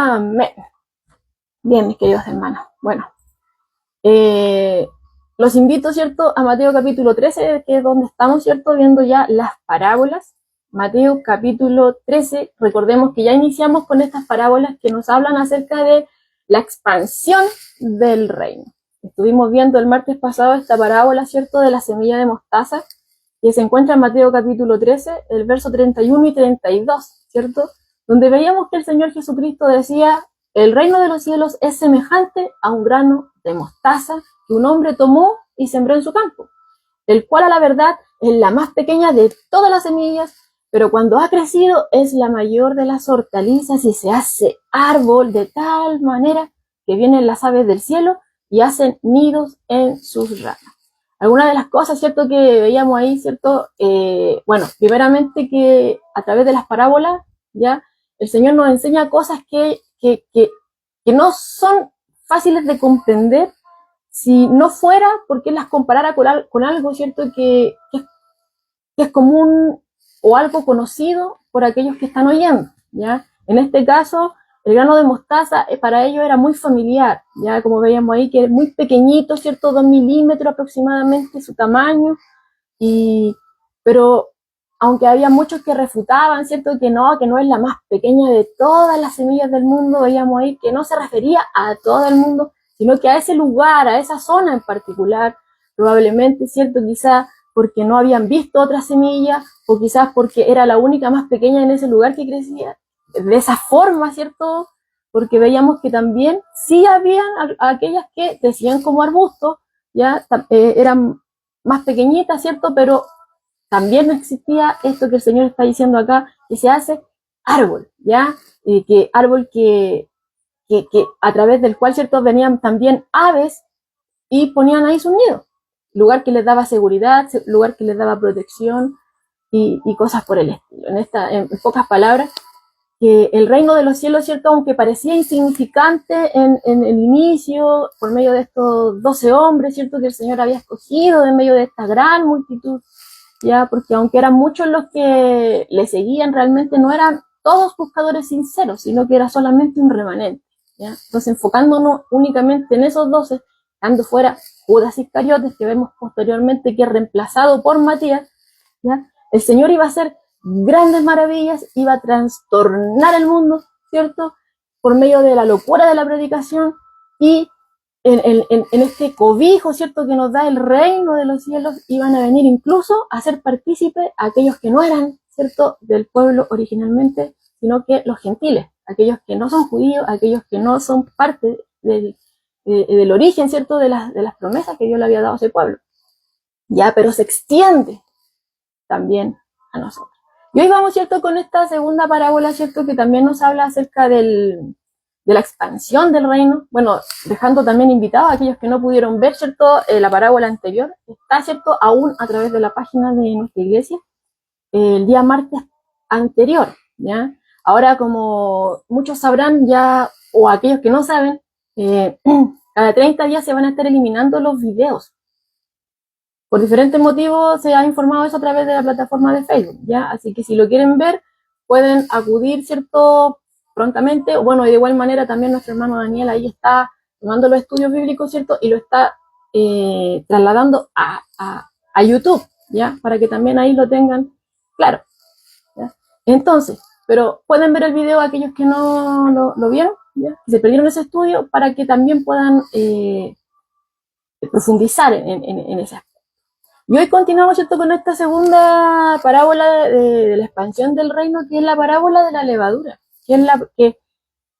Amén. Bien, mis queridos hermanos. Bueno, los invito, ¿cierto?, a Mateo capítulo 13, que es donde estamos, ¿cierto?, viendo ya las parábolas. Mateo capítulo 13, recordemos que ya iniciamos con estas parábolas que nos hablan acerca de la expansión del reino. Estuvimos viendo el martes pasado esta parábola, ¿cierto?, de la semilla de mostaza, que se encuentra en Mateo capítulo 13, el verso 31 y 32, ¿cierto?, donde veíamos que el Señor Jesucristo decía: el reino de los cielos es semejante a un grano de mostaza que un hombre tomó y sembró en su campo, el cual a la verdad es la más pequeña de todas las semillas, pero cuando ha crecido es la mayor de las hortalizas y se hace árbol de tal manera que vienen las aves del cielo y hacen nidos en sus ramas. Algunas de las cosas, ¿cierto?, que veíamos ahí, ¿cierto? Bueno, primeramente que a través de las parábolas, ¿ya?, el Señor nos enseña cosas que no son fáciles de comprender si no fuera porque Él las comparara con algo, ¿cierto?, que es común o algo conocido por aquellos que están oyendo, ¿ya? En este caso, el grano de mostaza para ellos era muy familiar, ya como veíamos ahí, que es muy pequeñito, ¿cierto?, 2 milímetros aproximadamente su tamaño, pero aunque había muchos que refutaban, ¿cierto?, que no es la más pequeña de todas las semillas del mundo, veíamos ahí que no se refería a todo el mundo, sino que a ese lugar, a esa zona en particular, probablemente, ¿cierto?, quizás porque no habían visto otra semilla, o quizás porque era la única más pequeña en ese lugar que crecía de esa forma, ¿cierto? Porque veíamos que también sí habían aquellas que crecían como arbustos, ya eran más pequeñitas, ¿cierto?, pero también no existía esto que el Señor está diciendo acá, que se hace árbol, ¿ya? Que árbol que a través del cual, ¿cierto?, venían también aves y ponían ahí sus nidos. Lugar que les daba seguridad, lugar que les daba protección y cosas por el estilo. En pocas palabras, que el reino de los cielos, ¿cierto?, aunque parecía insignificante en el inicio, por medio de estos 12 hombres, ¿cierto?, que el Señor había escogido en medio de esta gran multitud, ya, porque aunque eran muchos los que le seguían, realmente no eran todos buscadores sinceros, sino que era solamente un remanente, ¿ya? Entonces, enfocándonos únicamente en esos 12, dando fuera Judas Iscariotes, que vemos posteriormente que es reemplazado por Matías, ¿ya?, el Señor iba a hacer grandes maravillas, iba a trastornar el mundo, ¿cierto?, por medio de la locura de la predicación y en este cobijo, ¿cierto?, que nos da el reino de los cielos, iban a venir incluso a ser partícipes a aquellos que no eran, ¿cierto?, del pueblo originalmente, sino que los gentiles, aquellos que no son judíos, aquellos que no son parte del origen, ¿cierto?, de las promesas que Dios le había dado a ese pueblo. Ya, pero se extiende también a nosotros. Y hoy vamos, ¿cierto?, con esta segunda parábola, ¿cierto?, que también nos habla acerca de la expansión del reino. Bueno, dejando también invitados a aquellos que no pudieron ver, ¿cierto?, la parábola anterior, está, ¿cierto?, aún a través de la página de nuestra iglesia, el día martes anterior, ¿ya? Ahora, como muchos sabrán ya, o aquellos que no saben, cada 30 días se van a estar eliminando los videos. Por diferentes motivos se ha informado eso a través de la plataforma de Facebook, ¿ya? Así que si lo quieren ver, pueden acudir, ¿cierto?, prontamente. Bueno, y de igual manera también nuestro hermano Daniel ahí está tomando los estudios bíblicos, ¿cierto?, y lo está trasladando a YouTube, ¿ya?, para que también ahí lo tengan claro, ¿ya? Entonces, pero pueden ver el video aquellos que no lo vieron, ¿ya?, que se perdieron ese estudio, para que también puedan profundizar en ese aspecto. Y hoy continuamos, ¿cierto?, con esta segunda parábola de la expansión del reino, que es la parábola de la levadura, que es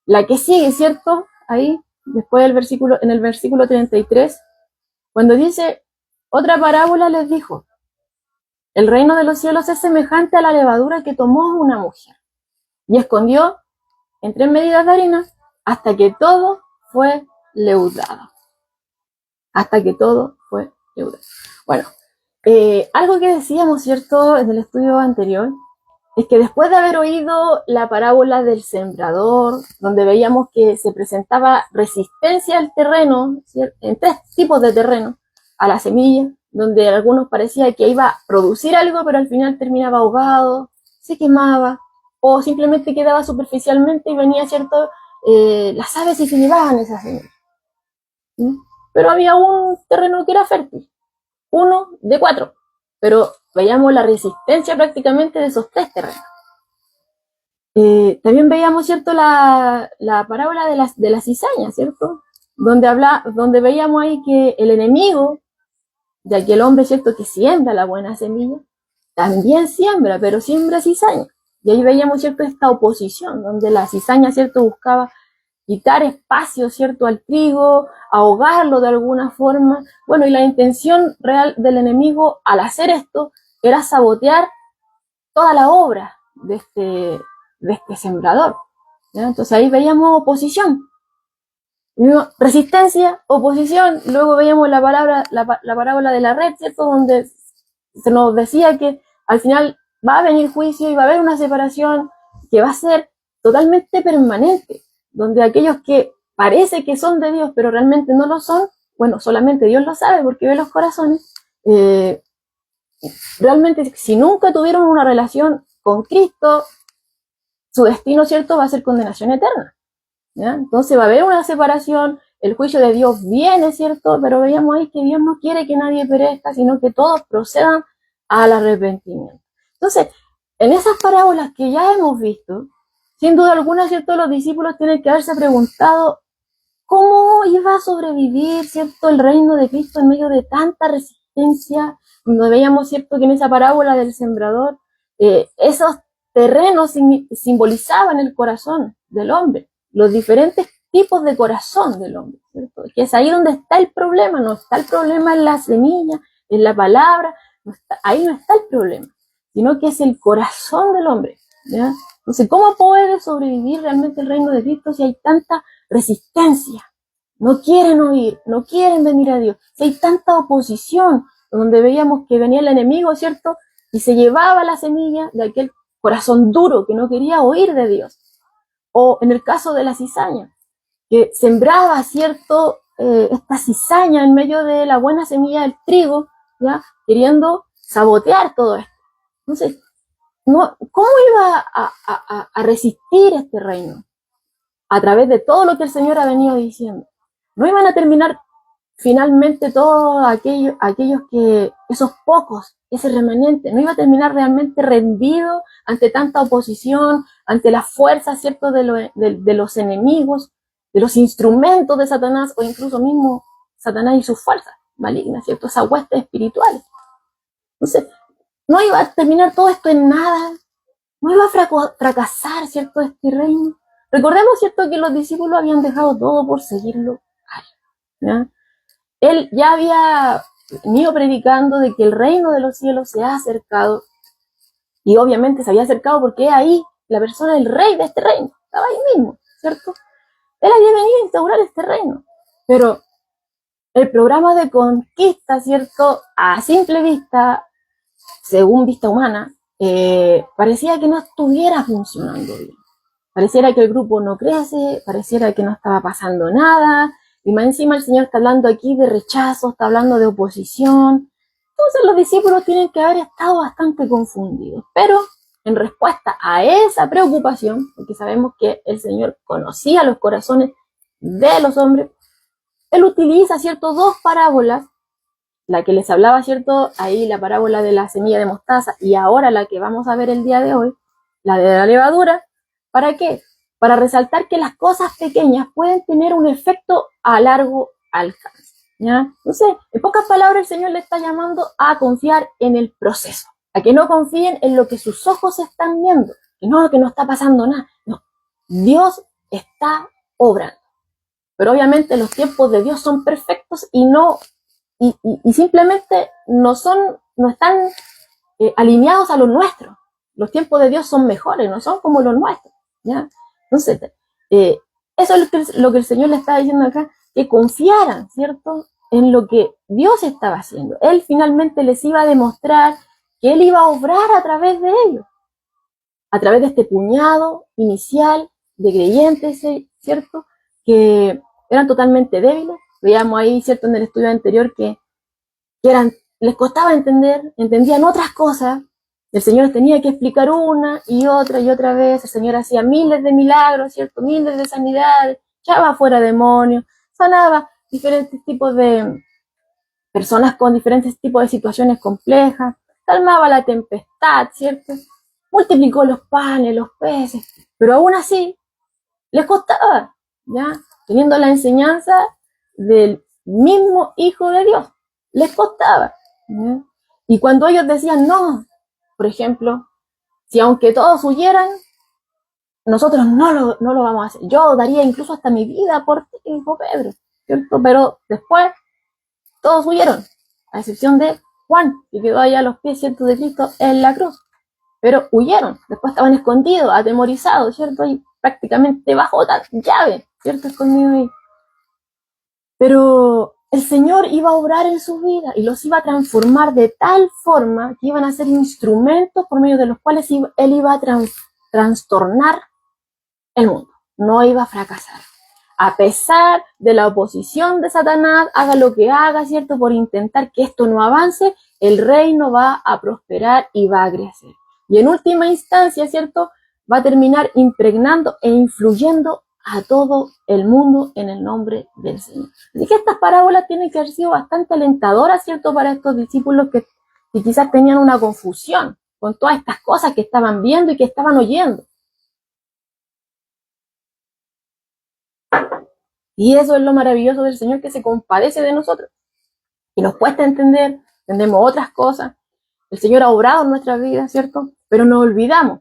la que sigue, ¿cierto?, ahí, después del versículo, en el versículo 33, cuando dice: otra parábola les dijo: el reino de los cielos es semejante a la levadura que tomó una mujer y escondió en 3 medidas de harina hasta que todo fue leudado. Hasta que todo fue leudado. Bueno, algo que decíamos, ¿cierto?, en el estudio anterior, es que después de haber oído la parábola del sembrador, donde veíamos que se presentaba resistencia al terreno, ¿cierto?, en 3 tipos de terreno, a la semilla, donde a algunos parecía que iba a producir algo, pero al final terminaba ahogado, se quemaba, o simplemente quedaba superficialmente y venía, ¿cierto?, las aves sí se llevaban esas semillas. ¿Sí? Pero había un terreno que era fértil, 1 de 4, pero veíamos la resistencia prácticamente de esos 3 terrenos. También veíamos, ¿cierto?, la parábola de la cizaña, ¿cierto? Donde veíamos ahí que el enemigo de aquel hombre, ¿cierto?, que siembra la buena semilla, también siembra, pero siembra cizaña. Y ahí veíamos, ¿cierto?, esta oposición, donde la cizaña, ¿cierto?, buscaba quitar espacio, ¿cierto?, al trigo, ahogarlo de alguna forma. Bueno, y la intención real del enemigo al hacer esto era sabotear toda la obra de este sembrador. ¿Ya? Entonces ahí veíamos oposición, resistencia, oposición. Luego veíamos la parábola de la red, ¿cierto?, donde se nos decía que al final va a venir juicio y va a haber una separación que va a ser totalmente permanente, donde aquellos que parece que son de Dios pero realmente no lo son, bueno, solamente Dios lo sabe porque ve los corazones, realmente si nunca tuvieron una relación con Cristo, su destino, ¿cierto?, va a ser condenación eterna. ¿Ya? Entonces va a haber una separación, el juicio de Dios viene, ¿cierto? Pero veíamos ahí que Dios no quiere que nadie perezca, sino que todos procedan al arrepentimiento. Entonces, en esas parábolas que ya hemos visto, sin duda alguna, ¿cierto?, los discípulos tienen que haberse preguntado cómo iba a sobrevivir, ¿cierto?, el reino de Cristo en medio de tanta resistencia. Cuando veíamos, ¿cierto?, que en esa parábola del sembrador, esos terrenos simbolizaban el corazón del hombre, los diferentes tipos de corazón del hombre, ¿cierto? Que es ahí donde está el problema, no está el problema en la semilla, en la palabra, ahí no está el problema, sino que es el corazón del hombre, ¿ya? Entonces, ¿cómo puede sobrevivir realmente el reino de Cristo si hay tanta resistencia? No quieren oír, no quieren venir a Dios, si hay tanta oposición, donde veíamos que venía el enemigo, ¿cierto?, y se llevaba la semilla de aquel corazón duro que no quería oír de Dios. O en el caso de la cizaña, que sembraba, ¿cierto?, esta cizaña en medio de la buena semilla del trigo, ¿ya?, queriendo sabotear todo esto. Entonces, ¿cómo iba a resistir este reino? A través de todo lo que el Señor ha venido diciendo. No iban a terminar finalmente todos aquellos que, esos pocos, ese remanente, no iba a terminar realmente rendido ante tanta oposición, ante la fuerza, ¿cierto?, de los enemigos, de los instrumentos de Satanás, o incluso mismo Satanás y sus fuerzas malignas, ¿cierto?, esas huestes espirituales. Entonces, no iba a terminar todo esto en nada, no iba a fracasar, ¿cierto?, este reino. Recordemos, ¿cierto?, que los discípulos habían dejado todo por seguirlo a él, ¿ya? Él ya había venido predicando de que el reino de los cielos se ha acercado, y obviamente se había acercado porque ahí la persona del rey de este reino estaba ahí mismo, ¿cierto? Él había venido a instaurar este reino, pero el programa de conquista, ¿cierto?, a simple vista, según vista humana, parecía que no estuviera funcionando bien. Pareciera que el grupo no crece, pareciera que no estaba pasando nada, y más encima el Señor está hablando aquí de rechazo, está hablando de oposición. Entonces los discípulos tienen que haber estado bastante confundidos. Pero en respuesta a esa preocupación, porque sabemos que el Señor conocía los corazones de los hombres, Él utiliza, ¿cierto?, 2 parábolas, la que les hablaba, ¿cierto?, ahí la parábola de la semilla de mostaza, y ahora la que vamos a ver el día de hoy, la de la levadura. ¿Para qué? Para resaltar que las cosas pequeñas pueden tener un efecto a largo alcance, ¿ya? Entonces, en pocas palabras, el Señor le está llamando a confiar en el proceso, a que no confíen en lo que sus ojos están viendo, que no está pasando nada. No, Dios está obrando. Pero obviamente los tiempos de Dios son perfectos y simplemente no están alineados a los nuestros. Los tiempos de Dios son mejores, no son como los nuestros, ¿ya? Entonces, eso es lo que el Señor le está diciendo acá, que confiaran, ¿cierto?, en lo que Dios estaba haciendo. Él finalmente les iba a demostrar que Él iba a obrar a través de ellos, a través de este puñado inicial de creyentes, ¿cierto?, que eran totalmente débiles. Veíamos ahí, ¿cierto?, en el estudio anterior que les costaba entender, entendían otras cosas, El Señor tenía que explicar una y otra vez. El Señor hacía miles de milagros, ¿cierto? Miles de sanidades, echaba fuera demonios, sanaba diferentes tipos de personas con diferentes tipos de situaciones complejas, calmaba la tempestad, ¿cierto? Multiplicó los panes, los peces, pero aún así les costaba, ¿ya? Teniendo la enseñanza del mismo Hijo de Dios, les costaba, ¿ya? Y cuando ellos decían no, por ejemplo, si aunque todos huyeran, nosotros no lo vamos a hacer. Yo daría incluso hasta mi vida por ti, dijo Pedro, ¿cierto? Pero después todos huyeron, a excepción de Juan, que quedó allá a los pies, ¿cierto?, de Cristo en la cruz. Pero huyeron, después estaban escondidos, atemorizados, ¿cierto? Y prácticamente bajo otra llave, ¿cierto? Escondidos ahí. Pero el Señor iba a obrar en su vida y los iba a transformar de tal forma que iban a ser instrumentos por medio de los cuales Él iba a trastornar el mundo. No iba a fracasar. A pesar de la oposición de Satanás, haga lo que haga, ¿cierto? Por intentar que esto no avance, el reino va a prosperar y va a crecer. Y en última instancia, ¿cierto?, va a terminar impregnando e influyendo a todo el mundo en el nombre del Señor. Así que estas parábolas tienen que haber sido bastante alentadoras, ¿cierto?, para estos discípulos que quizás tenían una confusión con todas estas cosas que estaban viendo y que estaban oyendo. Y eso es lo maravilloso del Señor, que se compadece de nosotros. Y nos cuesta entender, entendemos otras cosas. El Señor ha obrado en nuestras vidas, ¿cierto? Pero nos olvidamos.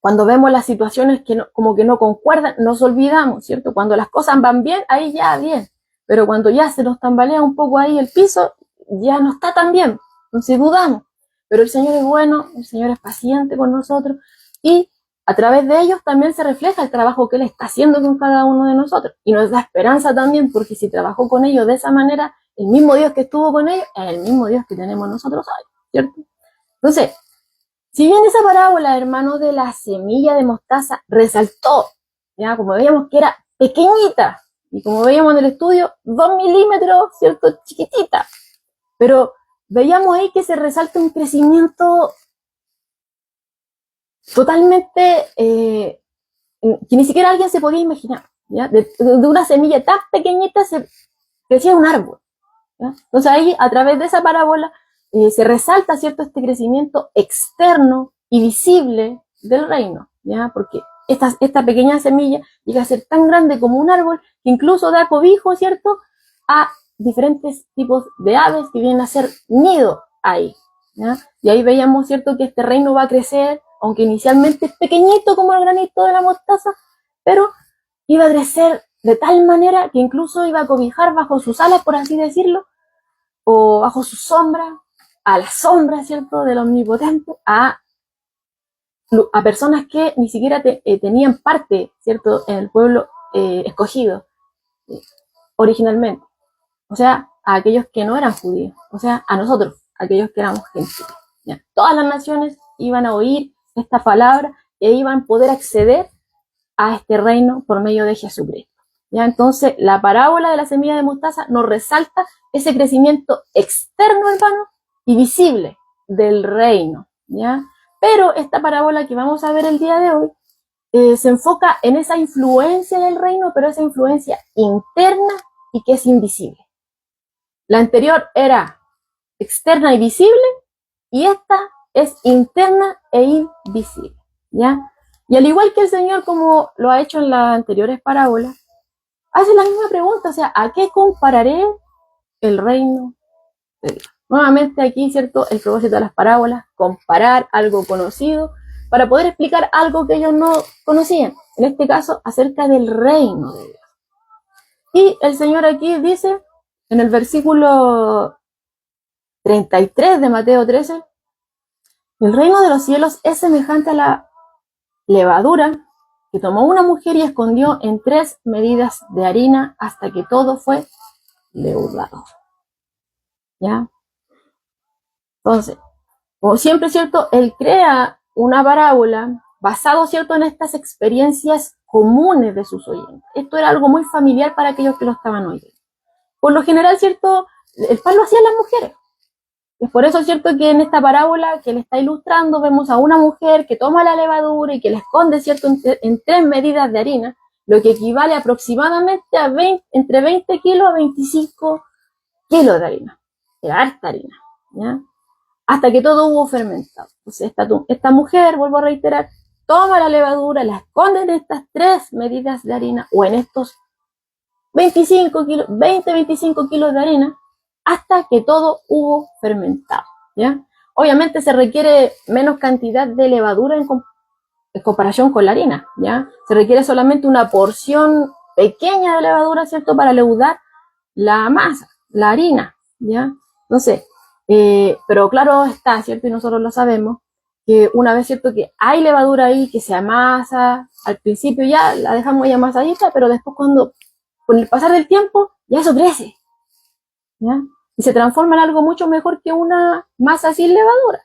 Cuando vemos las situaciones que no, como que no concuerdan, nos olvidamos, ¿cierto? Cuando las cosas van bien, ahí ya bien. Pero cuando ya se nos tambalea un poco ahí el piso, ya no está tan bien. Entonces dudamos. Pero el Señor es bueno, el Señor es paciente con nosotros. Y a través de ellos también se refleja el trabajo que Él está haciendo con cada uno de nosotros. Y nos da esperanza también, porque si trabajó con ellos de esa manera, el mismo Dios que estuvo con ellos es el mismo Dios que tenemos nosotros hoy, ¿cierto? Entonces, si bien esa parábola, hermanos, de la semilla de mostaza resaltó, ya como veíamos que era pequeñita, y como veíamos en el estudio, 2 milímetros, ¿cierto? Chiquitita. Pero veíamos ahí que se resalta un crecimiento totalmente que ni siquiera alguien se podía imaginar, ¿ya? De una semilla tan pequeñita se crecía un árbol, ¿ya? Entonces ahí, a través de esa parábola, se resalta, ¿cierto?, este crecimiento externo y visible del reino, ¿ya? Porque esta pequeña semilla llega a ser tan grande como un árbol que incluso da cobijo, ¿cierto?, a diferentes tipos de aves que vienen a hacer nido ahí, ¿ya? Y ahí veíamos, ¿cierto?, que este reino va a crecer, aunque inicialmente es pequeñito como el granito de la mostaza, pero iba a crecer de tal manera que incluso iba a cobijar bajo sus alas, por así decirlo, o bajo su sombra, a la sombra, ¿cierto?, del omnipotente, a personas que ni siquiera tenían parte, ¿cierto?, en el pueblo escogido originalmente. O sea, a aquellos que no eran judíos, o sea, a nosotros, aquellos que éramos gentiles. ¿Ya? Todas las naciones iban a oír esta palabra e iban a poder acceder a este reino por medio de Jesucristo. ¿Ya? Entonces, la parábola de la semilla de mostaza nos resalta ese crecimiento externo, hermano, y visible del reino, ¿ya? Pero esta parábola que vamos a ver el día de hoy se enfoca en esa influencia del reino, pero esa influencia interna y que es invisible. La anterior era externa y visible, y esta es interna e invisible, ¿ya? Y al igual que el Señor, como lo ha hecho en las anteriores parábolas, hace la misma pregunta, o sea, ¿a qué compararé el reino de Dios? Nuevamente aquí, ¿cierto?, el propósito de las parábolas, comparar algo conocido para poder explicar algo que ellos no conocían, en este caso, acerca del reino de Dios. Y el Señor aquí dice, en el versículo 33 de Mateo 13, el reino de los cielos es semejante a la levadura que tomó una mujer y escondió en 3 medidas de harina hasta que todo fue leudado. ¿Ya? Entonces, como siempre, ¿cierto?, Él crea una parábola basado, ¿cierto?, en estas experiencias comunes de sus oyentes. Esto era algo muy familiar para aquellos que lo estaban oyendo. Por lo general, ¿cierto?, el pan lo hacían las mujeres. Es por eso, ¿cierto?, que en esta parábola que le está ilustrando vemos a una mujer que toma la levadura y que la esconde, ¿cierto?, en 3 medidas de harina, lo que equivale aproximadamente a entre 20 kilos a 25 kilos de harina. Era harta harina, ¿ya? Hasta que todo hubo fermentado. Entonces esta mujer, vuelvo a reiterar, toma la levadura, la esconde en estas 3 medidas de harina o en estos 20-25 kilos de harina hasta que todo hubo fermentado, ¿ya? Obviamente se requiere menos cantidad de levadura en comparación con la harina, ¿ya? Se requiere solamente una porción pequeña de levadura, ¿cierto?, para leudar la masa, la harina, ¿ya? Entonces, pero claro está, ¿cierto?, y nosotros lo sabemos, que una vez, ¿cierto?, que hay levadura ahí, que se amasa, al principio ya la dejamos ya amasadita, pero después con el pasar del tiempo, ya eso crece, ¿ya? Y se transforma en algo mucho mejor que una masa sin levadura.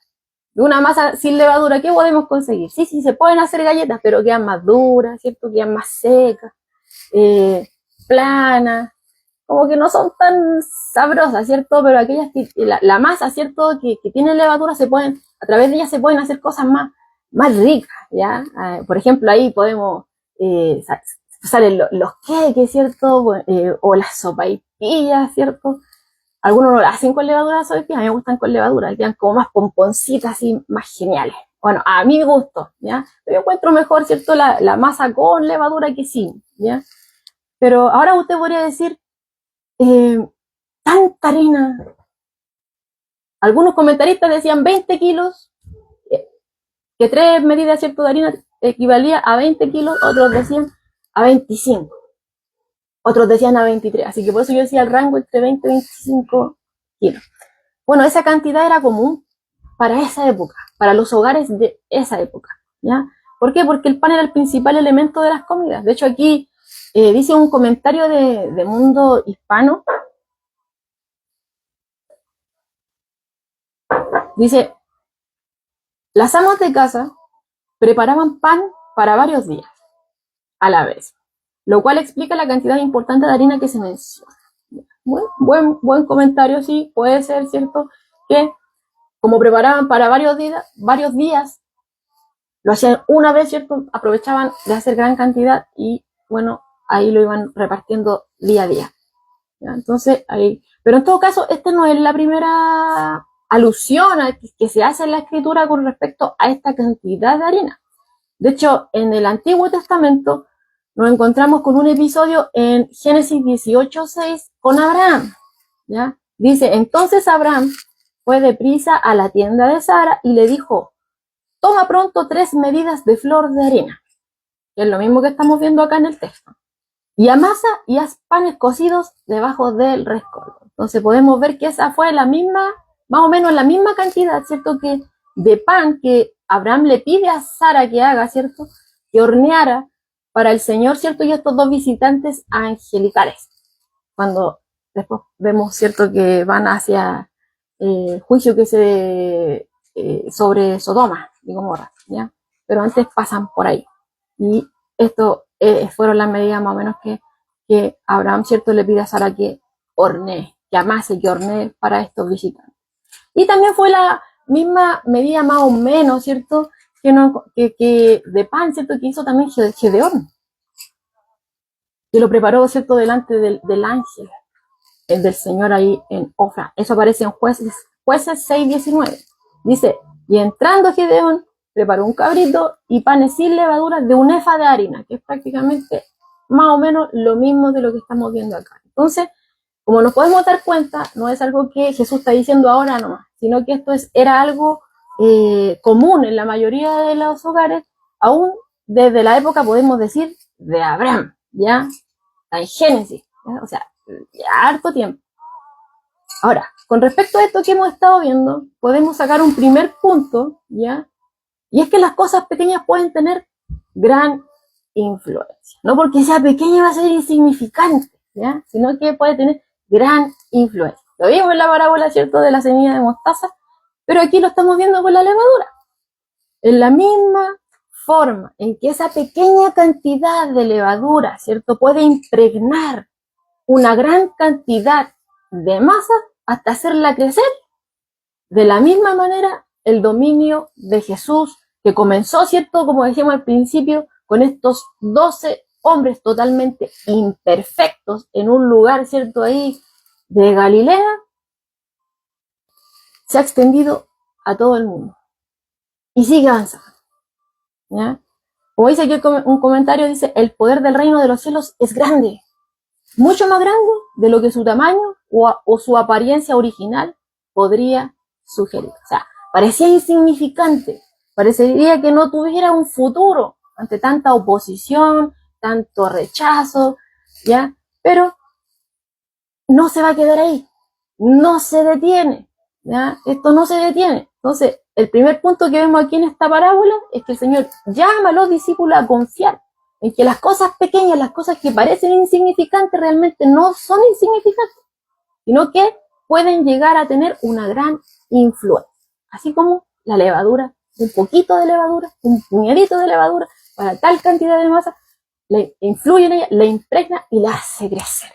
De una masa sin levadura, ¿qué podemos conseguir? Sí, se pueden hacer galletas, pero quedan más duras, ¿cierto?, quedan más secas, planas, como que no son tan sabrosas, ¿cierto? Pero aquellas que, la masa, ¿cierto?, que tienen levadura, a través de ellas se pueden hacer cosas más ricas, ¿ya? Por ejemplo, ahí podemos, salen los queques, ¿cierto? O las sopaipillas, ¿cierto? Algunos no lo hacen con levadura de sopaipillas, a mí me gustan con levadura, quedan como más pomponcitas, así, más geniales. Bueno, a mi gusto, ¿ya? Yo encuentro mejor, ¿cierto?, la masa con levadura que sin, ¿ya? Pero ahora usted podría decir, tanta harina. Algunos comentaristas decían 20 kilos, que 3 medidas, ¿cierto?, de harina equivalía a 20 kilos, otros decían a 25, otros decían a 23, así que por eso yo decía el rango entre 20 y 25 kilos. Bueno, esa cantidad era común para esa época, para los hogares de esa época, ¿ya? ¿Por qué? Porque el pan era el principal elemento de las comidas. De hecho, aquí dice un comentario de Mundo Hispano. Dice, las amas de casa preparaban pan para varios días a la vez, lo cual explica la cantidad importante de harina que se menciona. Buen comentario, sí, puede ser cierto que como preparaban para varios días, lo hacían una vez, ¿cierto? Aprovechaban de hacer gran cantidad y, bueno, ahí lo iban repartiendo día a día, ¿ya? Entonces, ahí, pero en todo caso, esta no es la primera alusión que se hace en la escritura con respecto a esta cantidad de harina. De hecho, en el Antiguo Testamento nos encontramos con un episodio en Génesis 18:6 con Abraham, ¿ya? Dice, entonces Abraham fue deprisa a la tienda de Sara y le dijo, toma pronto 3 medidas de flor de harina, que es lo mismo que estamos viendo acá en el texto, y amasa y haz panes cocidos debajo del rescoldo. Entonces podemos ver que esa fue la misma, más o menos la misma cantidad, ¿cierto?, que de pan que Abraham le pide a Sara que haga, ¿cierto?, que horneara para el Señor, ¿cierto?, y estos dos visitantes angelicales. Cuando después vemos, ¿cierto?, que van hacia juicio que se sobre Sodoma y Gomorra, ¿ya? Pero antes pasan por ahí. Y esto fueron las medidas más o menos que Abraham, ¿cierto?, le pide a Sara que hornee, que amase, que hornee para estos visitantes. Y también fue la misma medida más o menos, ¿cierto?, que de pan, ¿cierto?, que hizo también Gedeón, que lo preparó, ¿cierto?, delante del ángel, el del Señor ahí en Ofra. Eso aparece en Jueces 6:19. Dice, y entrando Gedeón, preparó un cabrito y panes sin levadura de un efa de harina, que es prácticamente más o menos lo mismo de lo que estamos viendo acá. Entonces, como nos podemos dar cuenta, no es algo que Jesús está diciendo ahora nomás, sino que esto era algo común en la mayoría de los hogares, aún desde la época, podemos decir, de Abraham, ¿ya? En Génesis, ¿ya? O sea, ya harto tiempo. Ahora, con respecto a esto que hemos estado viendo, podemos sacar un primer punto, ¿ya? Y es que las cosas pequeñas pueden tener gran influencia. No porque sea pequeña va a ser insignificante, ¿ya? Sino que puede tener gran influencia. Lo vimos en la parábola, ¿cierto?, de la semilla de mostaza, pero aquí lo estamos viendo con la levadura. En la misma forma en que esa pequeña cantidad de levadura, ¿cierto?, puede impregnar una gran cantidad de masa hasta hacerla crecer, De la misma manera, el dominio de Jesús, que comenzó, ¿cierto? Como decíamos al principio, con estos 12 hombres totalmente imperfectos en un lugar, ¿cierto? Ahí de Galilea, se ha extendido a todo el mundo y sigue avanzando, ¿ya? Como dice aquí un comentario, dice, el poder del reino de los cielos es grande, mucho más grande de lo que su tamaño o su apariencia original podría sugerir. O sea, parecía insignificante, parecería que no tuviera un futuro ante tanta oposición, tanto rechazo, ¿ya? Pero no se va a quedar ahí, no se detiene, ¿ya? Esto no se detiene. Entonces, el primer punto que vemos aquí en esta parábola es que el Señor llama a los discípulos a confiar en que las cosas pequeñas, las cosas que parecen insignificantes, realmente no son insignificantes, sino que pueden llegar a tener una gran influencia. Así como la levadura, un poquito de levadura, un puñadito de levadura, para tal cantidad de masa, le influye en ella, le impregna y la hace crecer.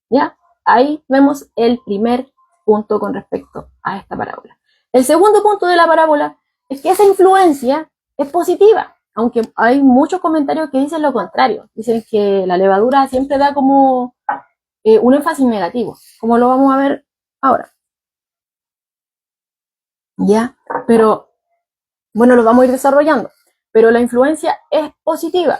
¿Ya? Ahí vemos el primer punto con respecto a esta parábola. El segundo punto de la parábola es que esa influencia es positiva, aunque hay muchos comentarios que dicen lo contrario. Dicen que la levadura siempre da como un énfasis negativo, como lo vamos a ver ahora. ¿Ya? Pero, bueno, lo vamos a ir desarrollando. Pero la influencia es positiva,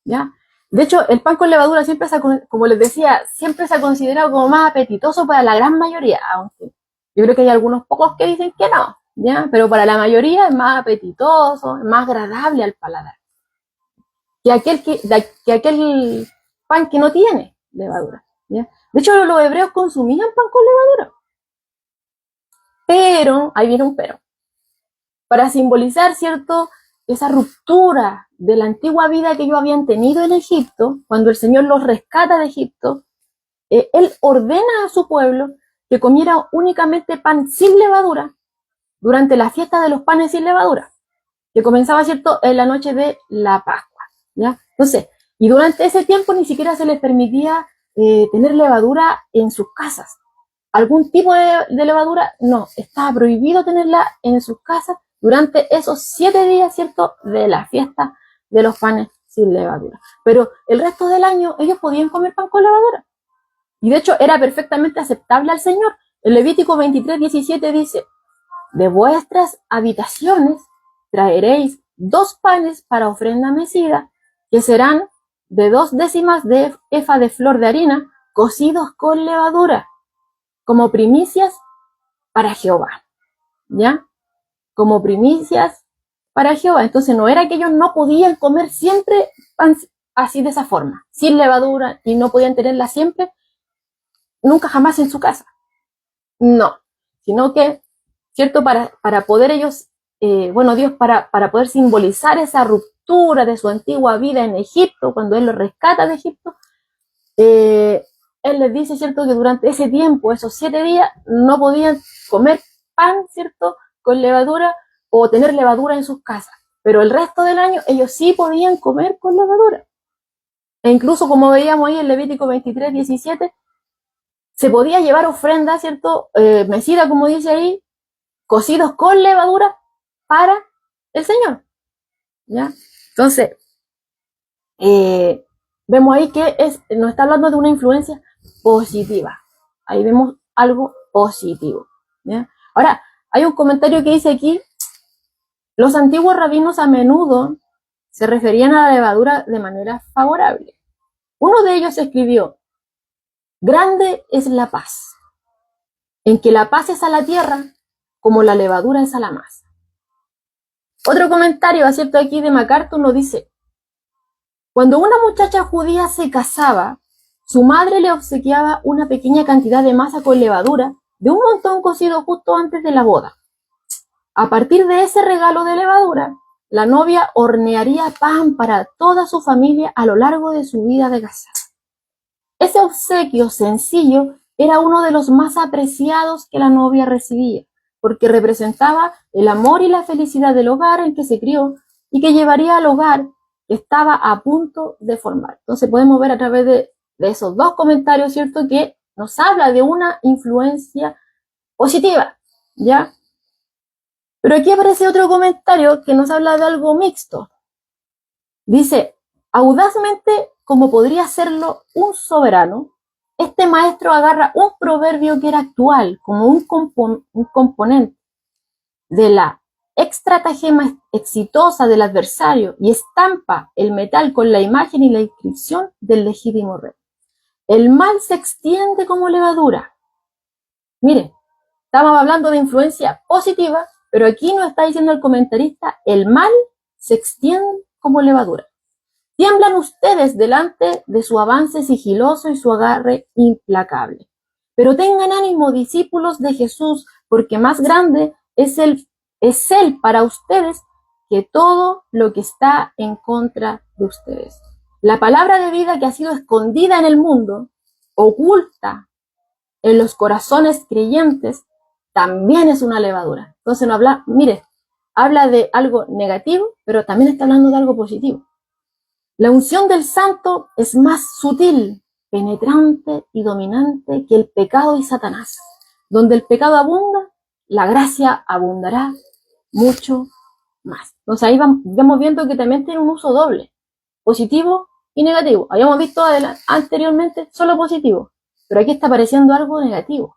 ¿ya? De hecho, el pan con levadura siempre como les decía, siempre se ha considerado como más apetitoso para la gran mayoría, aunque yo creo que hay algunos pocos que dicen que no, ¿ya? Pero para la mayoría es más apetitoso, es más agradable al paladar que aquel pan que no tiene levadura, ¿ya? De hecho, los hebreos consumían pan con levadura. Pero, ahí viene un pero. Para simbolizar, ¿cierto?, esa ruptura de la antigua vida que ellos habían tenido en Egipto, cuando el Señor los rescata de Egipto, Él ordena a su pueblo que comiera únicamente pan sin levadura durante la fiesta de los panes sin levadura, que comenzaba, ¿cierto?, en la noche de la Pascua, ¿ya? Entonces, y durante ese tiempo ni siquiera se les permitía tener levadura en sus casas. Algún tipo de levadura, no, estaba prohibido tenerla en sus casas durante esos 7 días, ¿cierto?, de la fiesta de los panes sin levadura. Pero el resto del año ellos podían comer pan con levadura. Y de hecho era perfectamente aceptable al Señor. El Levítico 23:17 dice, de vuestras habitaciones traeréis 2 panes para ofrenda mecida, que serán de 2 décimas de efa de flor de harina, cocidos con levadura, como primicias para Jehová, ¿ya? Como primicias para Jehová. Entonces no era que ellos no podían comer siempre pan así de esa forma, sin levadura, y no podían tenerla siempre, nunca jamás en su casa. No, sino que, ¿cierto? Para poder ellos, Dios, para poder simbolizar esa ruptura de su antigua vida en Egipto, cuando Él los rescata de Egipto, Él les dice, ¿cierto?, que durante ese tiempo, esos 7 días, no podían comer pan, ¿cierto?, con levadura o tener levadura en sus casas. Pero el resto del año ellos sí podían comer con levadura. E incluso, como veíamos ahí en Levítico 23:17, se podía llevar ofrenda, ¿cierto?, mecida, como dice ahí, cocidos con levadura para el Señor, ¿ya? Entonces, vemos ahí que nos está hablando de una influencia positiva. Ahí vemos algo positivo, ¿ya? Ahora, hay un comentario que dice aquí, los antiguos rabinos a menudo se referían a la levadura de manera favorable. Uno de ellos escribió, grande es la paz, en que la paz es a la tierra como la levadura es a la masa. Otro comentario, ¿cierto?, aquí de MacArthur nos dice, cuando una muchacha judía se casaba, su madre le obsequiaba una pequeña cantidad de masa con levadura de un montón cocido justo antes de la boda. A partir de ese regalo de levadura, la novia hornearía pan para toda su familia a lo largo de su vida de casada. Ese obsequio sencillo era uno de los más apreciados que la novia recibía, porque representaba el amor y la felicidad del hogar en que se crió y que llevaría al hogar que estaba a punto de formar. Entonces podemos ver a través de esos 2 comentarios, ¿cierto?, que nos habla de una influencia positiva, ¿ya? Pero aquí aparece otro comentario que nos habla de algo mixto. Dice, audazmente como podría hacerlo un soberano, este maestro agarra un proverbio que era actual como un componente de la estratagema exitosa del adversario y estampa el metal con la imagen y la inscripción del legítimo rey. El mal se extiende como levadura. Mire, estamos hablando de influencia positiva, pero aquí nos está diciendo el comentarista, el mal se extiende como levadura. Tiemblan ustedes delante de su avance sigiloso y su agarre implacable. Pero tengan ánimo, discípulos de Jesús, porque más grande es él para ustedes que todo lo que está en contra de ustedes. La palabra de vida que ha sido escondida en el mundo, oculta en los corazones creyentes, también es una levadura. Entonces no habla, mire, habla de algo negativo, pero también está hablando de algo positivo. La unción del santo es más sutil, penetrante y dominante que el pecado y Satanás. Donde el pecado abunda, la gracia abundará mucho más. Entonces ahí vamos viendo que también tiene un uso doble, positivo y negativo. Habíamos visto anteriormente solo positivo, pero aquí está apareciendo algo negativo.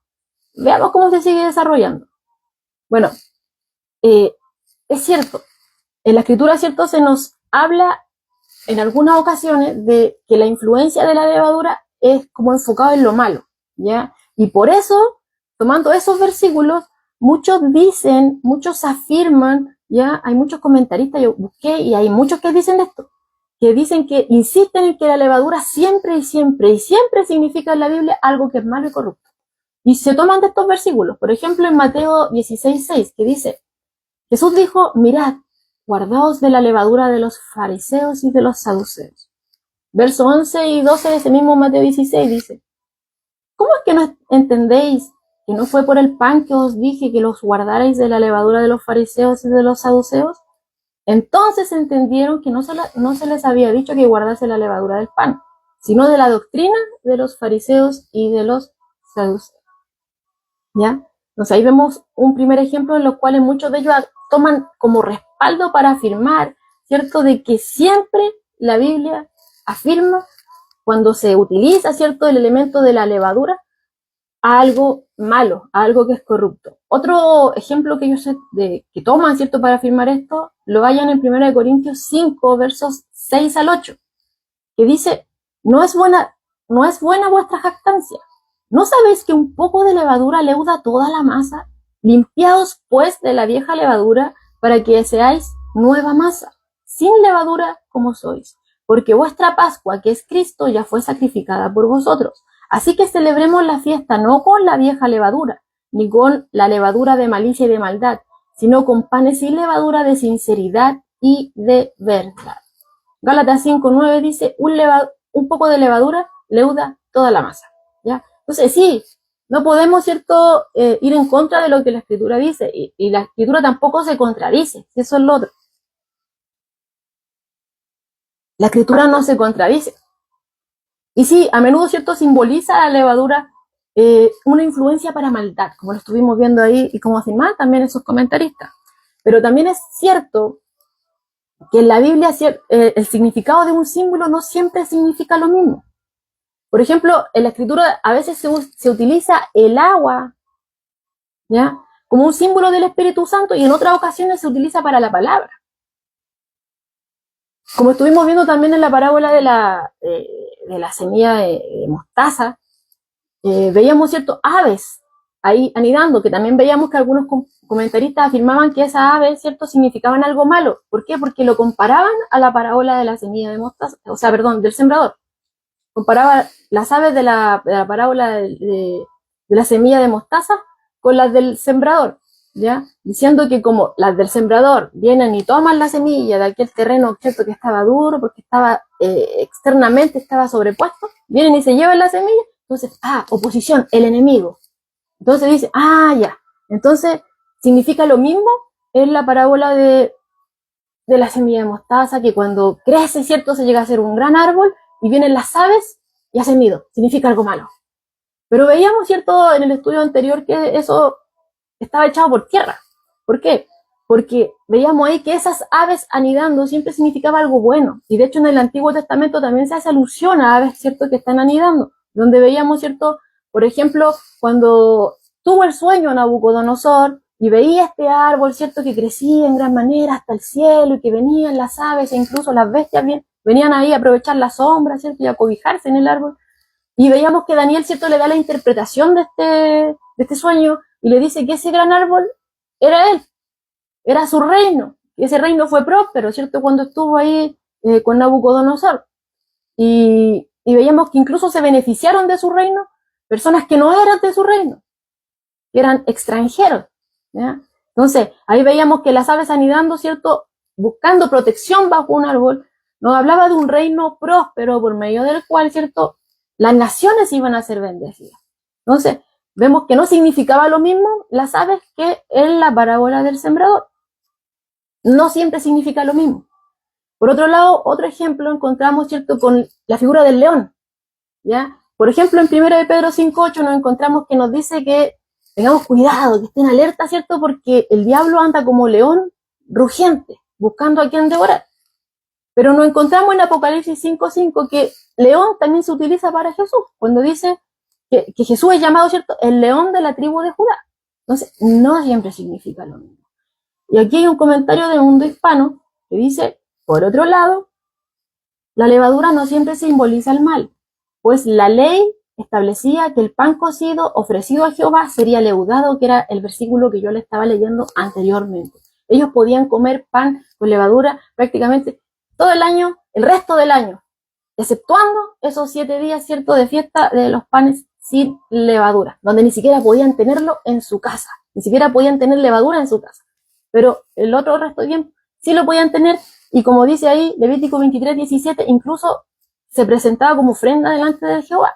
Veamos cómo se sigue desarrollando. Bueno, es cierto, en la escritura, cierto, se nos habla en algunas ocasiones de que la influencia de la levadura es como enfocado en lo malo, ¿ya? Y por eso, tomando esos versículos, muchos dicen, muchos afirman, ¿ya? Hay muchos comentaristas, yo busqué, y hay muchos que dicen esto, que dicen que insisten en que la levadura siempre y siempre significa en la Biblia algo que es malo y corrupto. Y se toman de estos versículos, por ejemplo en Mateo 16:6, que dice, Jesús dijo, mirad, guardaos de la levadura de los fariseos y de los saduceos. Verso 11 y 12 de ese mismo Mateo 16 dice, ¿cómo es que no entendéis que no fue por el pan que os dije que los guardarais de la levadura de los fariseos y de los saduceos? Entonces entendieron que no se les había dicho que guardase la levadura del pan, sino de la doctrina de los fariseos y de los saduceos. ¿Ya? Entonces ahí vemos un primer ejemplo en los cuales muchos de ellos toman como respaldo para afirmar, ¿cierto?, de que siempre la Biblia afirma cuando se utiliza, ¿cierto?, el elemento de la levadura a algo malo, a algo que es corrupto. Otro ejemplo que ellos que toman, ¿cierto?, para afirmar esto, lo hallan en 1 Corintios 5, versos 6 al 8, que dice, no es buena vuestra jactancia. ¿No sabéis que un poco de levadura leuda toda la masa? Limpiaos pues de la vieja levadura para que seáis nueva masa, sin levadura como sois, porque vuestra Pascua, que es Cristo, ya fue sacrificada por vosotros. Así que celebremos la fiesta no con la vieja levadura, ni con la levadura de malicia y de maldad, sino con panes sin levadura de sinceridad y de verdad. Gálatas 5:9 dice, un poco de levadura leuda toda la masa, ¿ya? Entonces sí, no podemos, ¿cierto?, ir en contra de lo que la Escritura dice, y la Escritura tampoco se contradice, eso es lo otro. La Escritura no se contradice. Y sí, a menudo, ¿cierto?, simboliza la levadura una influencia para maldad, como lo estuvimos viendo ahí, y como afirman también esos comentaristas. Pero también es cierto que en la Biblia el significado de un símbolo no siempre significa lo mismo. Por ejemplo, en la Escritura a veces se utiliza el agua, ¿ya?, como un símbolo del Espíritu Santo, y en otras ocasiones se utiliza para la palabra. Como estuvimos viendo también en la parábola de la semilla de mostaza, veíamos, ¿cierto?, aves ahí anidando, que también veíamos que algunos comentaristas afirmaban que esas aves, ¿cierto?, significaban algo malo. ¿Por qué? Porque lo comparaban a la parábola de la semilla de mostaza, del sembrador. Comparaba las aves de la parábola de la semilla de mostaza con las del sembrador, ¿ya? Diciendo que como las del sembrador vienen y toman la semilla de aquel terreno, ¿cierto?, que estaba duro porque estaba externamente estaba sobrepuesto, vienen y se llevan la semilla, entonces, oposición, el enemigo. Entonces dice, ya, entonces significa lo mismo en la parábola de la semilla de mostaza, que cuando crece, ¿cierto?, se llega a ser un gran árbol, y vienen las aves y hacen nido, significa algo malo. Pero veíamos, ¿cierto?, en el estudio anterior que eso estaba echado por tierra. ¿Por qué? porque veíamos ahí que esas aves anidando siempre significaba algo bueno, y de hecho en el Antiguo Testamento también se hace alusión a aves, ¿cierto?, que están anidando, donde veíamos, ¿cierto?, por ejemplo, cuando tuvo el sueño Nabucodonosor, y veía este árbol, ¿cierto?, que crecía en gran manera hasta el cielo, y que venían las aves, e incluso las bestias venían ahí a aprovechar la sombra, ¿cierto?, y a cobijarse en el árbol, y veíamos que Daniel, ¿cierto?, le da la interpretación de este sueño, y le dice que ese gran árbol era él, era su reino, y ese reino fue próspero, ¿cierto?, cuando estuvo ahí con Nabucodonosor, y veíamos que incluso se beneficiaron de su reino personas que no eran de su reino, que eran extranjeros, ¿ya? Entonces, ahí veíamos que las aves anidando, ¿cierto?, buscando protección bajo un árbol, nos hablaba de un reino próspero por medio del cual, ¿cierto?, las naciones iban a ser bendecidas. Entonces, vemos que no significaba lo mismo las aves que en la parábola del sembrador. No siempre significa lo mismo. Por otro lado, otro ejemplo encontramos, ¿cierto?, con la figura del león, ¿ya? Por ejemplo, en 1 de Pedro 5:8 nos encontramos que nos dice que tengamos cuidado, que estén alerta, ¿cierto?, porque el diablo anda como león rugiente, buscando a quien devorar. Pero nos encontramos en Apocalipsis 5:5 que león también se utiliza para Jesús, cuando dice que Jesús es llamado, ¿cierto?, el león de la tribu de Judá. Entonces, no siempre significa lo mismo. Y aquí hay un comentario de Mundo Hispano que dice, por otro lado, la levadura no siempre simboliza el mal, pues la ley establecía que el pan cocido ofrecido a Jehová sería leudado, que era el versículo que yo le estaba leyendo anteriormente. Ellos podían comer pan con levadura prácticamente todo el año, el resto del año, exceptuando esos 7 días, ¿cierto?, de fiesta de los panes sin levadura, donde ni siquiera podían tenerlo en su casa, ni siquiera podían tener levadura en su casa. Pero el otro resto de tiempo sí lo podían tener, y como dice ahí Levítico 23:17, incluso se presentaba como ofrenda delante de Jehová,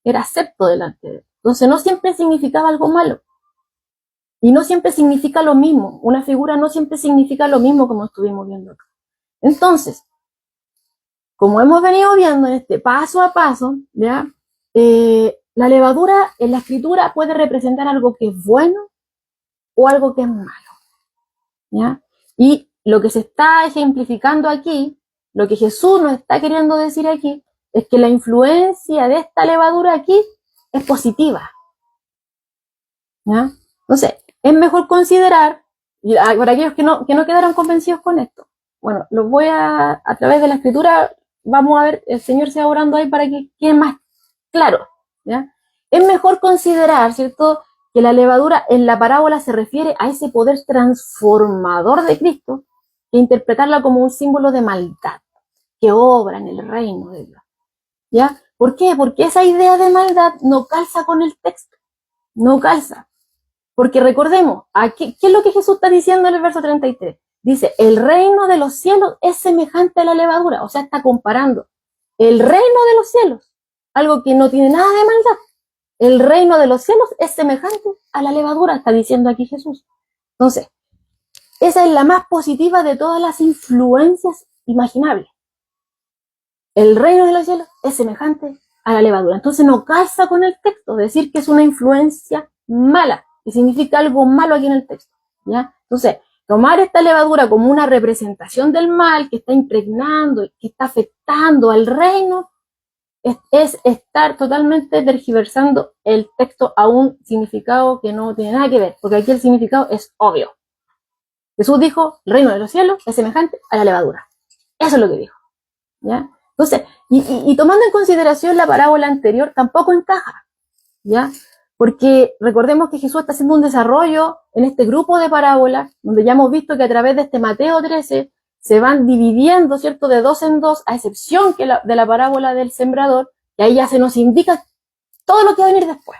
era acepto delante de él. Entonces no siempre significaba algo malo, y no siempre significa lo mismo, una figura no siempre significa lo mismo, como estuvimos viendo acá. Entonces, como hemos venido viendo en este paso a paso, ¿ya? La levadura en la escritura puede representar algo que es bueno o algo que es malo, ¿ya? Y lo que se está ejemplificando aquí, lo que Jesús nos está queriendo decir aquí, es que la influencia de esta levadura aquí es positiva, ¿ya? Entonces, es mejor considerar, y para aquellos que no quedaron convencidos con esto, bueno, los voy a través de la escritura, vamos a ver, el Señor se va orando ahí para que quede más claro, ¿ya? Es mejor considerar, ¿cierto?, que la levadura en la parábola se refiere a ese poder transformador de Cristo, que interpretarla como un símbolo de maldad que obra en el reino de Dios, ¿ya? ¿Por qué? Porque esa idea de maldad no calza con el texto, no calza. Porque recordemos, ¿qué es lo que Jesús está diciendo en el verso 33? Dice, el reino de los cielos es semejante a la levadura, o sea, está comparando el reino de los cielos, algo que no tiene nada de maldad. El reino de los cielos es semejante a la levadura, está diciendo aquí Jesús. Entonces, esa es la más positiva de todas las influencias imaginables. El reino de los cielos es semejante a la levadura. Entonces no calza con el texto, decir que es una influencia mala, que significa algo malo aquí en el texto, ¿ya? Entonces, tomar esta levadura como una representación del mal que está impregnando, que está afectando al reino, es estar totalmente tergiversando el texto a un significado que no tiene nada que ver, porque aquí el significado es obvio. Jesús dijo, el reino de los cielos es semejante a la levadura. Eso es lo que dijo, ¿ya? Entonces, y tomando en consideración la parábola anterior, tampoco encaja, ¿ya? Porque recordemos que Jesús está haciendo un desarrollo en este grupo de parábolas, donde ya hemos visto que a través de este Mateo 13 se van dividiendo, ¿cierto?, de 2 en 2, a excepción que de la parábola del sembrador, y ahí ya se nos indica todo lo que va a venir después.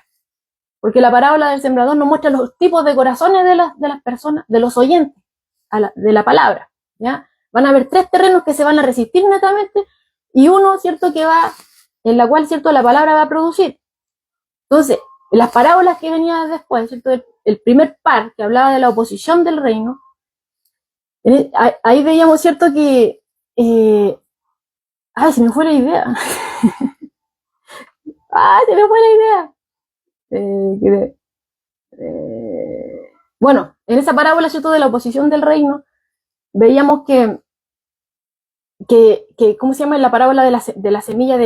Porque la parábola del sembrador nos muestra los tipos de corazones de las personas, de los oyentes, de la palabra, ¿ya? Van a haber 3 terrenos que se van a resistir netamente, y uno, ¿cierto?, que va, en la cual, ¿cierto?, la palabra va a producir. Entonces, en las parábolas que venían después, ¿cierto?, el primer par que hablaba de la oposición del reino, ahí veíamos, ¿cierto?, que se me fue la idea. Se me fue la idea. Bueno, en esa parábola, ¿cierto?, de la oposición del reino, veíamos ¿cómo se llama? En la parábola de la semilla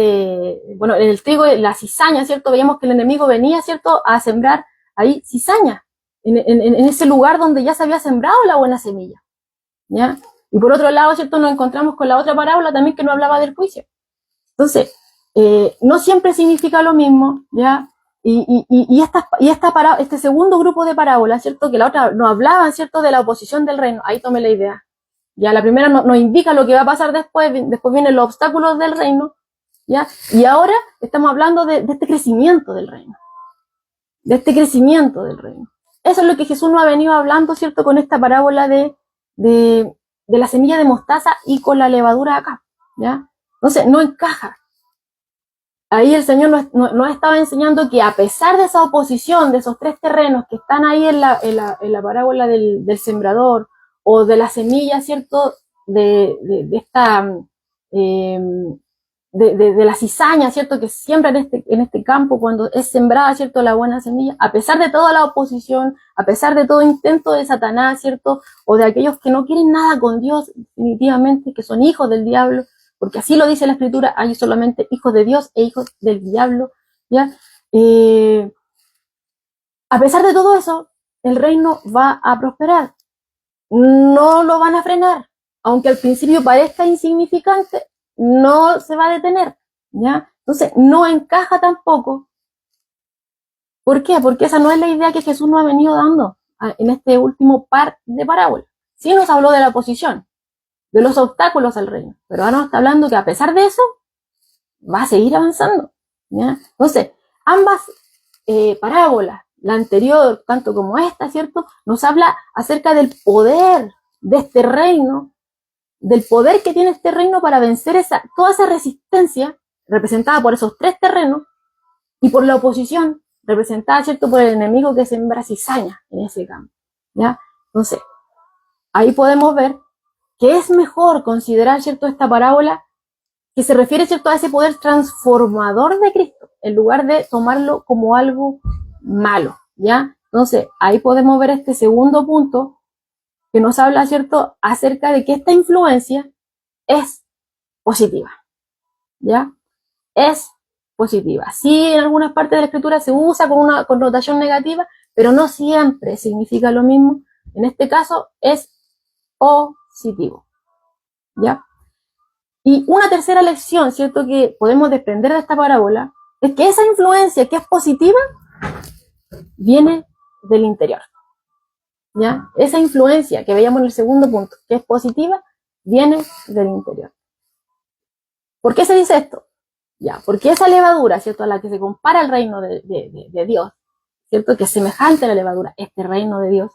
bueno, en el trigo, la cizaña, ¿cierto? Veíamos que el enemigo venía, ¿cierto?, a sembrar ahí cizaña, en ese lugar donde ya se había sembrado la buena semilla, ¿ya? Y por otro lado, ¿cierto?, nos encontramos con la otra parábola también que no hablaba del juicio. Entonces, no siempre significa lo mismo, ¿ya? Este segundo grupo de parábolas, ¿cierto?, que la otra no hablaban, ¿cierto?, de la oposición del reino. Ahí tomé la idea. Ya la primera nos indica lo que va a pasar después vienen los obstáculos del reino, ¿ya? Y ahora estamos hablando de este crecimiento del reino. De este crecimiento del reino. Eso es lo que Jesús nos ha venido hablando, ¿cierto?, con esta parábola de la semilla de mostaza y con la levadura acá, ¿ya? Entonces, no encaja. Ahí el Señor nos estaba enseñando que a pesar de esa oposición, de esos tres terrenos que están ahí en la parábola del sembrador, o de la semilla, ¿cierto?, de la cizaña, ¿cierto?, que siembra en este campo cuando es sembrada, ¿cierto?, la buena semilla, a pesar de toda la oposición, a pesar de todo intento de Satanás, ¿cierto?, o de aquellos que no quieren nada con Dios, definitivamente, que son hijos del diablo, porque así lo dice la Escritura, hay solamente hijos de Dios e hijos del diablo, ¿ya? A pesar de todo eso, el reino va a prosperar. No lo van a frenar, aunque al principio parezca insignificante, no se va a detener, ¿ya? Entonces, no encaja tampoco. ¿Por qué? Porque esa no es la idea que Jesús nos ha venido dando en este último par de parábolas. Sí nos habló de la oposición, de los obstáculos al reino, pero ahora nos está hablando que a pesar de eso, va a seguir avanzando, ¿ya? Entonces, ambas parábolas, la anterior tanto como esta, ¿cierto?, nos habla acerca del poder de este reino, del poder que tiene este reino para vencer toda esa resistencia representada por esos tres terrenos y por la oposición representada, ¿cierto?, por el enemigo que sembra cizaña en ese campo, ¿ya? Entonces, ahí podemos ver que es mejor considerar, ¿cierto?, esta parábola que se refiere, ¿cierto?, a ese poder transformador de Cristo, en lugar de tomarlo como algo malo, ¿ya? Entonces, ahí podemos ver este segundo punto que nos habla, ¿cierto?, acerca de que esta influencia es positiva, ¿ya? Es positiva. Sí, en algunas partes de la Escritura se usa con una connotación negativa, pero no siempre significa lo mismo. En este caso es positivo, ¿ya? Y una tercera lección, ¿cierto?, que podemos desprender de esta parábola, es que esa influencia que es positiva viene del interior, ¿ya? Esa influencia que veíamos en el segundo punto, que es positiva, viene del interior. ¿Por qué se dice esto? Ya, porque esa levadura, ¿cierto?, a la que se compara el reino de Dios, ¿cierto?, que es semejante a la levadura, este reino de Dios,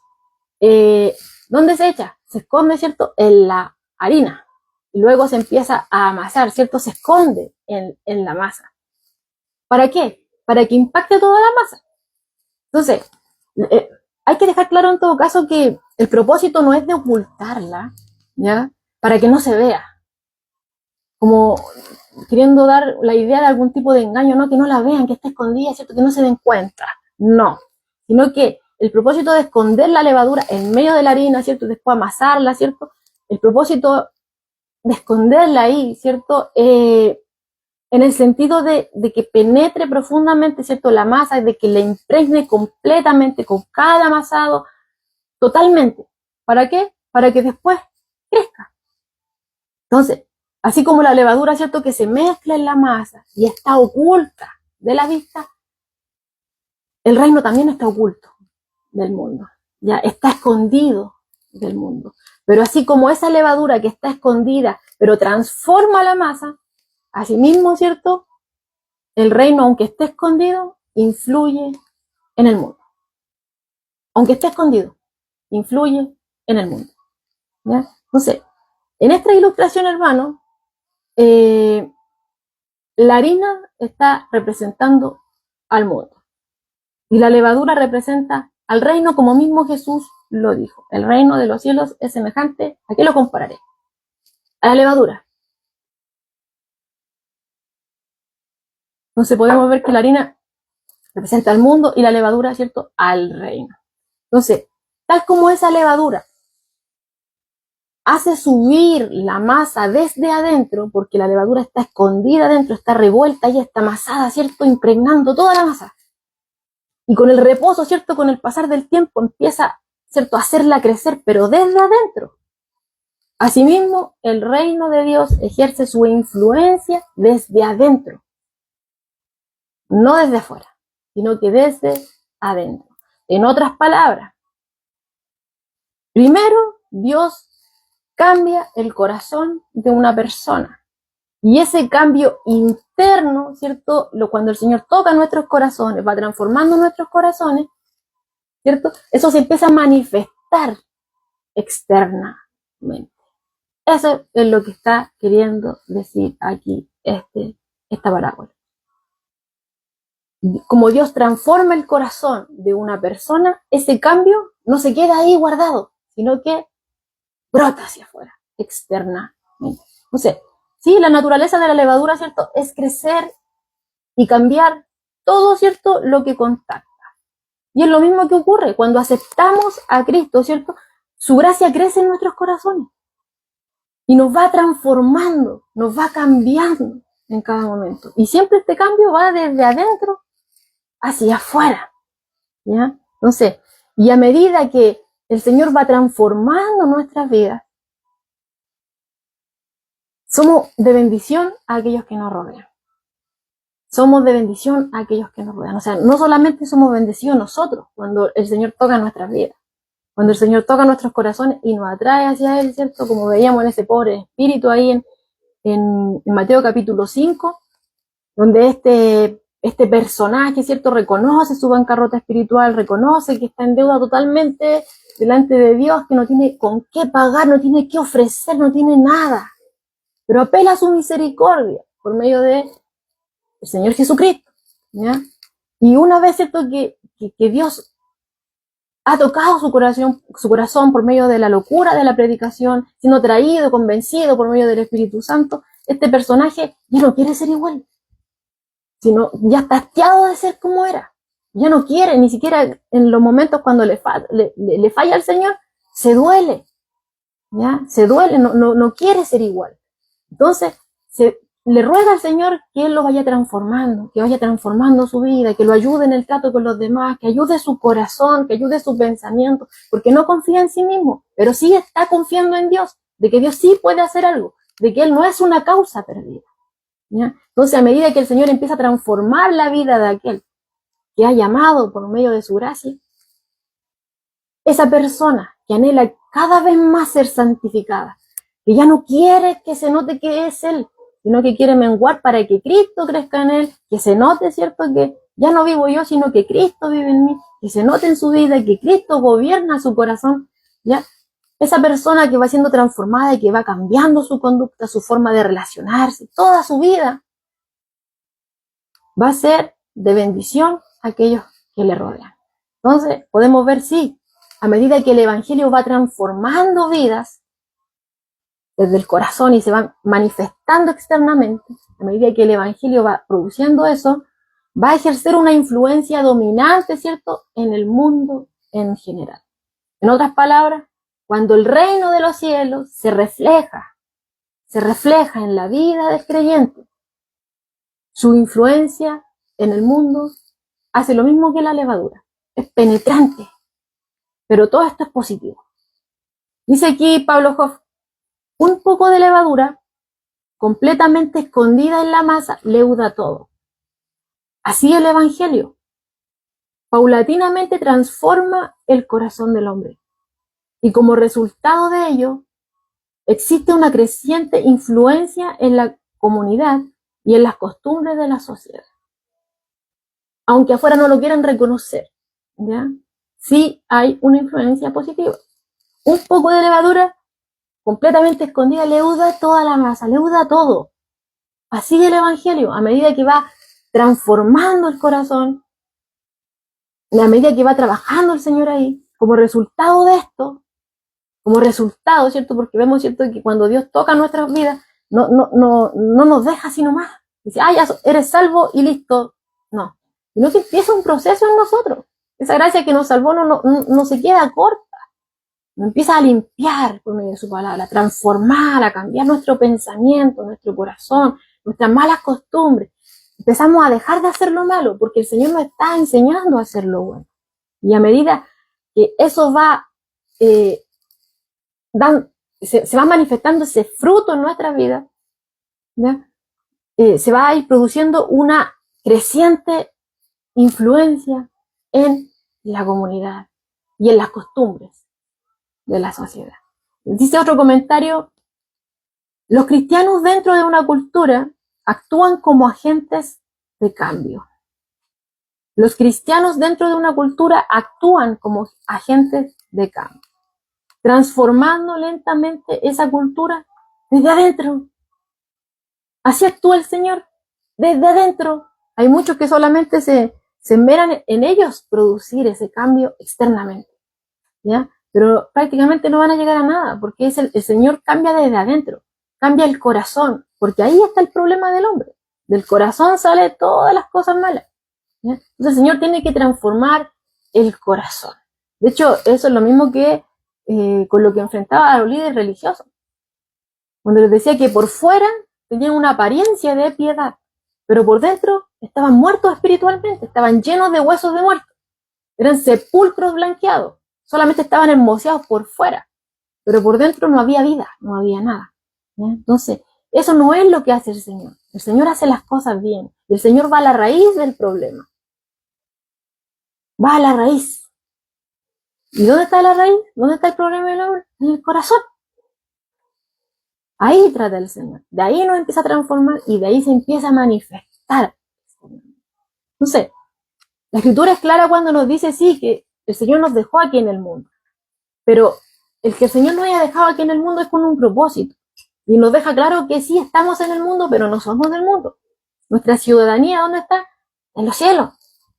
¿dónde se echa? Se esconde, ¿cierto?, en la harina. Y luego se empieza a amasar, ¿cierto? Se esconde en la masa. ¿Para qué? Para que impacte toda la masa. Entonces, hay que dejar claro en todo caso que el propósito no es de ocultarla, ¿ya?, para que no se vea. Como queriendo dar la idea de algún tipo de engaño, no, que no la vean, que está escondida, ¿cierto?, que no se den cuenta. No. Sino que el propósito de esconder la levadura en medio de la harina, ¿cierto?, después amasarla, ¿cierto?, el propósito de esconderla ahí, ¿cierto?, en el sentido de que penetre profundamente, ¿cierto?, la masa, de que la impregne completamente con cada amasado, totalmente. ¿Para qué? Para que después crezca. Entonces, así como la levadura, ¿cierto?, que se mezcla en la masa y está oculta de la vista, el reino también está oculto del mundo, ya está escondido del mundo. Pero así como esa levadura que está escondida, pero transforma la masa, asimismo, ¿cierto?, el reino, aunque esté escondido, influye en el mundo. Aunque esté escondido, influye en el mundo, ¿ya? Entonces, en esta ilustración, hermano, la harina está representando al mundo y la levadura representa al reino, como mismo Jesús lo dijo. El reino de los cielos es semejante, ¿a qué lo compararé? A la levadura. Entonces podemos ver que la harina representa al mundo y la levadura, ¿cierto?, al reino. Entonces, tal como esa levadura hace subir la masa desde adentro, porque la levadura está escondida adentro, está revuelta y está amasada, ¿cierto? Impregnando toda la masa. Y con el reposo, ¿cierto? Con el pasar del tiempo empieza, ¿cierto? A hacerla crecer, pero desde adentro. Asimismo, el reino de Dios ejerce su influencia desde adentro. No desde afuera, sino que desde adentro. En otras palabras, primero Dios cambia el corazón de una persona. Y ese cambio interno, ¿cierto? Cuando el Señor toca nuestros corazones, va transformando nuestros corazones, ¿cierto? Eso se empieza a manifestar externamente. Eso es lo que está queriendo decir aquí esta parábola. Como Dios transforma el corazón de una persona, ese cambio no se queda ahí guardado, sino que brota hacia afuera, externamente. Entonces, sí, la naturaleza de la levadura, ¿cierto? Es crecer y cambiar todo, ¿cierto? Lo que contacta. Y es lo mismo que ocurre cuando aceptamos a Cristo, ¿cierto? Su gracia crece en nuestros corazones y nos va transformando, nos va cambiando en cada momento. Y siempre este cambio va desde adentro hacia afuera, ¿ya? Entonces, y a medida que el Señor va transformando nuestras vidas, somos de bendición a aquellos que nos rodean. Somos de bendición a aquellos que nos rodean. O sea, no solamente somos bendecidos nosotros cuando el Señor toca nuestras vidas, cuando el Señor toca nuestros corazones y nos atrae hacia Él, ¿cierto? Como veíamos en ese pobre espíritu ahí en Mateo capítulo 5, donde este personaje, ¿cierto? Reconoce su bancarrota espiritual, reconoce que está en deuda totalmente delante de Dios, que no tiene con qué pagar, no tiene qué ofrecer, no tiene nada. Pero apela a su misericordia por medio de el Señor Jesucristo, ¿ya? Y una vez, ¿cierto? Que Dios ha tocado su corazón por medio de la locura de la predicación, siendo traído, convencido por medio del Espíritu Santo, este personaje ya no quiere ser igual, sino ya está hastiado de ser como era. Ya no quiere, ni siquiera en los momentos cuando le falla al Señor, se duele, ¿ya? Se duele, no quiere ser igual. Entonces, le ruega al Señor que Él lo vaya transformando, que vaya transformando su vida, que lo ayude en el trato con los demás, que ayude su corazón, que ayude su pensamiento, porque no confía en sí mismo, pero sí está confiando en Dios, de que Dios sí puede hacer algo, de que Él no es una causa perdida, ¿ya? Entonces, a medida que el Señor empieza a transformar la vida de aquel que ha llamado por medio de su gracia, esa persona que anhela cada vez más ser santificada, que ya no quiere que se note que es Él, sino que quiere menguar para que Cristo crezca en Él, que se note, ¿cierto?, que ya no vivo yo, sino que Cristo vive en mí, que se note en su vida, que Cristo gobierna su corazón, ¿ya? Esa persona que va siendo transformada y que va cambiando su conducta, su forma de relacionarse, toda su vida, va a ser de bendición a aquellos que le rodean. Entonces, podemos ver, sí, a medida que el Evangelio va transformando vidas desde el corazón y se va manifestando externamente, a medida que el Evangelio va produciendo eso, va a ejercer una influencia dominante, ¿cierto?, en el mundo en general. En otras palabras, cuando el reino de los cielos se refleja en la vida del creyente, su influencia en el mundo hace lo mismo que la levadura, es penetrante, pero todo esto es positivo. Dice aquí Pablo Hoff, un poco de levadura completamente escondida en la masa leuda todo. Así el Evangelio paulatinamente transforma el corazón del hombre y como resultado de ello existe una creciente influencia en la comunidad y en las costumbres de la sociedad. Aunque afuera no lo quieran reconocer, ¿ya? Sí hay una influencia positiva. Un poco de levadura completamente escondida leuda toda la masa, leuda todo. Así el Evangelio, a medida que va transformando el corazón, a medida que va trabajando el Señor ahí, como resultado de esto, como resultado, ¿cierto? Porque vemos, ¿cierto?, que cuando Dios toca nuestras vidas, no nos deja así nomás. Dice, ya eres salvo y listo. No, sino que empieza un proceso en nosotros. Esa gracia que nos salvó no se queda corta, nos empieza a limpiar por medio de su palabra, a transformar, a cambiar nuestro pensamiento, nuestro corazón, nuestras malas costumbres. Empezamos a dejar de hacer lo malo, porque el Señor nos está enseñando a hacer lo bueno. Y a medida que eso va, se va manifestando ese fruto en nuestra vida, se va a ir produciendo una creciente influencia en la comunidad y en las costumbres de la sociedad. Dice otro comentario: los cristianos dentro de una cultura actúan como agentes de cambio. Los cristianos dentro de una cultura actúan como agentes de cambio, transformando lentamente esa cultura desde adentro. Así actúa el Señor, desde adentro. Hay muchos que solamente se esmeran en ellos producir ese cambio externamente, ¿ya? Pero prácticamente no van a llegar a nada, porque el Señor cambia desde adentro, cambia el corazón, porque ahí está el problema del hombre. Del corazón salen todas las cosas malas, ¿ya? Entonces el Señor tiene que transformar el corazón. De hecho, eso es lo mismo que con lo que enfrentaba a los líderes religiosos, cuando les decía que por fuera tenían una apariencia de piedad, pero por dentro estaban muertos espiritualmente, estaban llenos de huesos de muertos, eran sepulcros blanqueados, solamente estaban hermoseados por fuera, pero por dentro no había vida, no había nada, ¿ya? Entonces, eso no es lo que hace el Señor. El Señor hace las cosas bien, y el Señor va a la raíz del problema, va a la raíz. ¿Y dónde está la raíz? ¿Dónde está el problema del hombre? En el corazón. Ahí trata el Señor, de ahí nos empieza a transformar y de ahí se empieza a manifestar. Entonces, la Escritura es clara cuando nos dice, sí, que el Señor nos dejó aquí en el mundo, pero el que el Señor nos haya dejado aquí en el mundo es con un propósito, y nos deja claro que sí estamos en el mundo, pero no somos del mundo. Nuestra ciudadanía, ¿dónde está? En los cielos,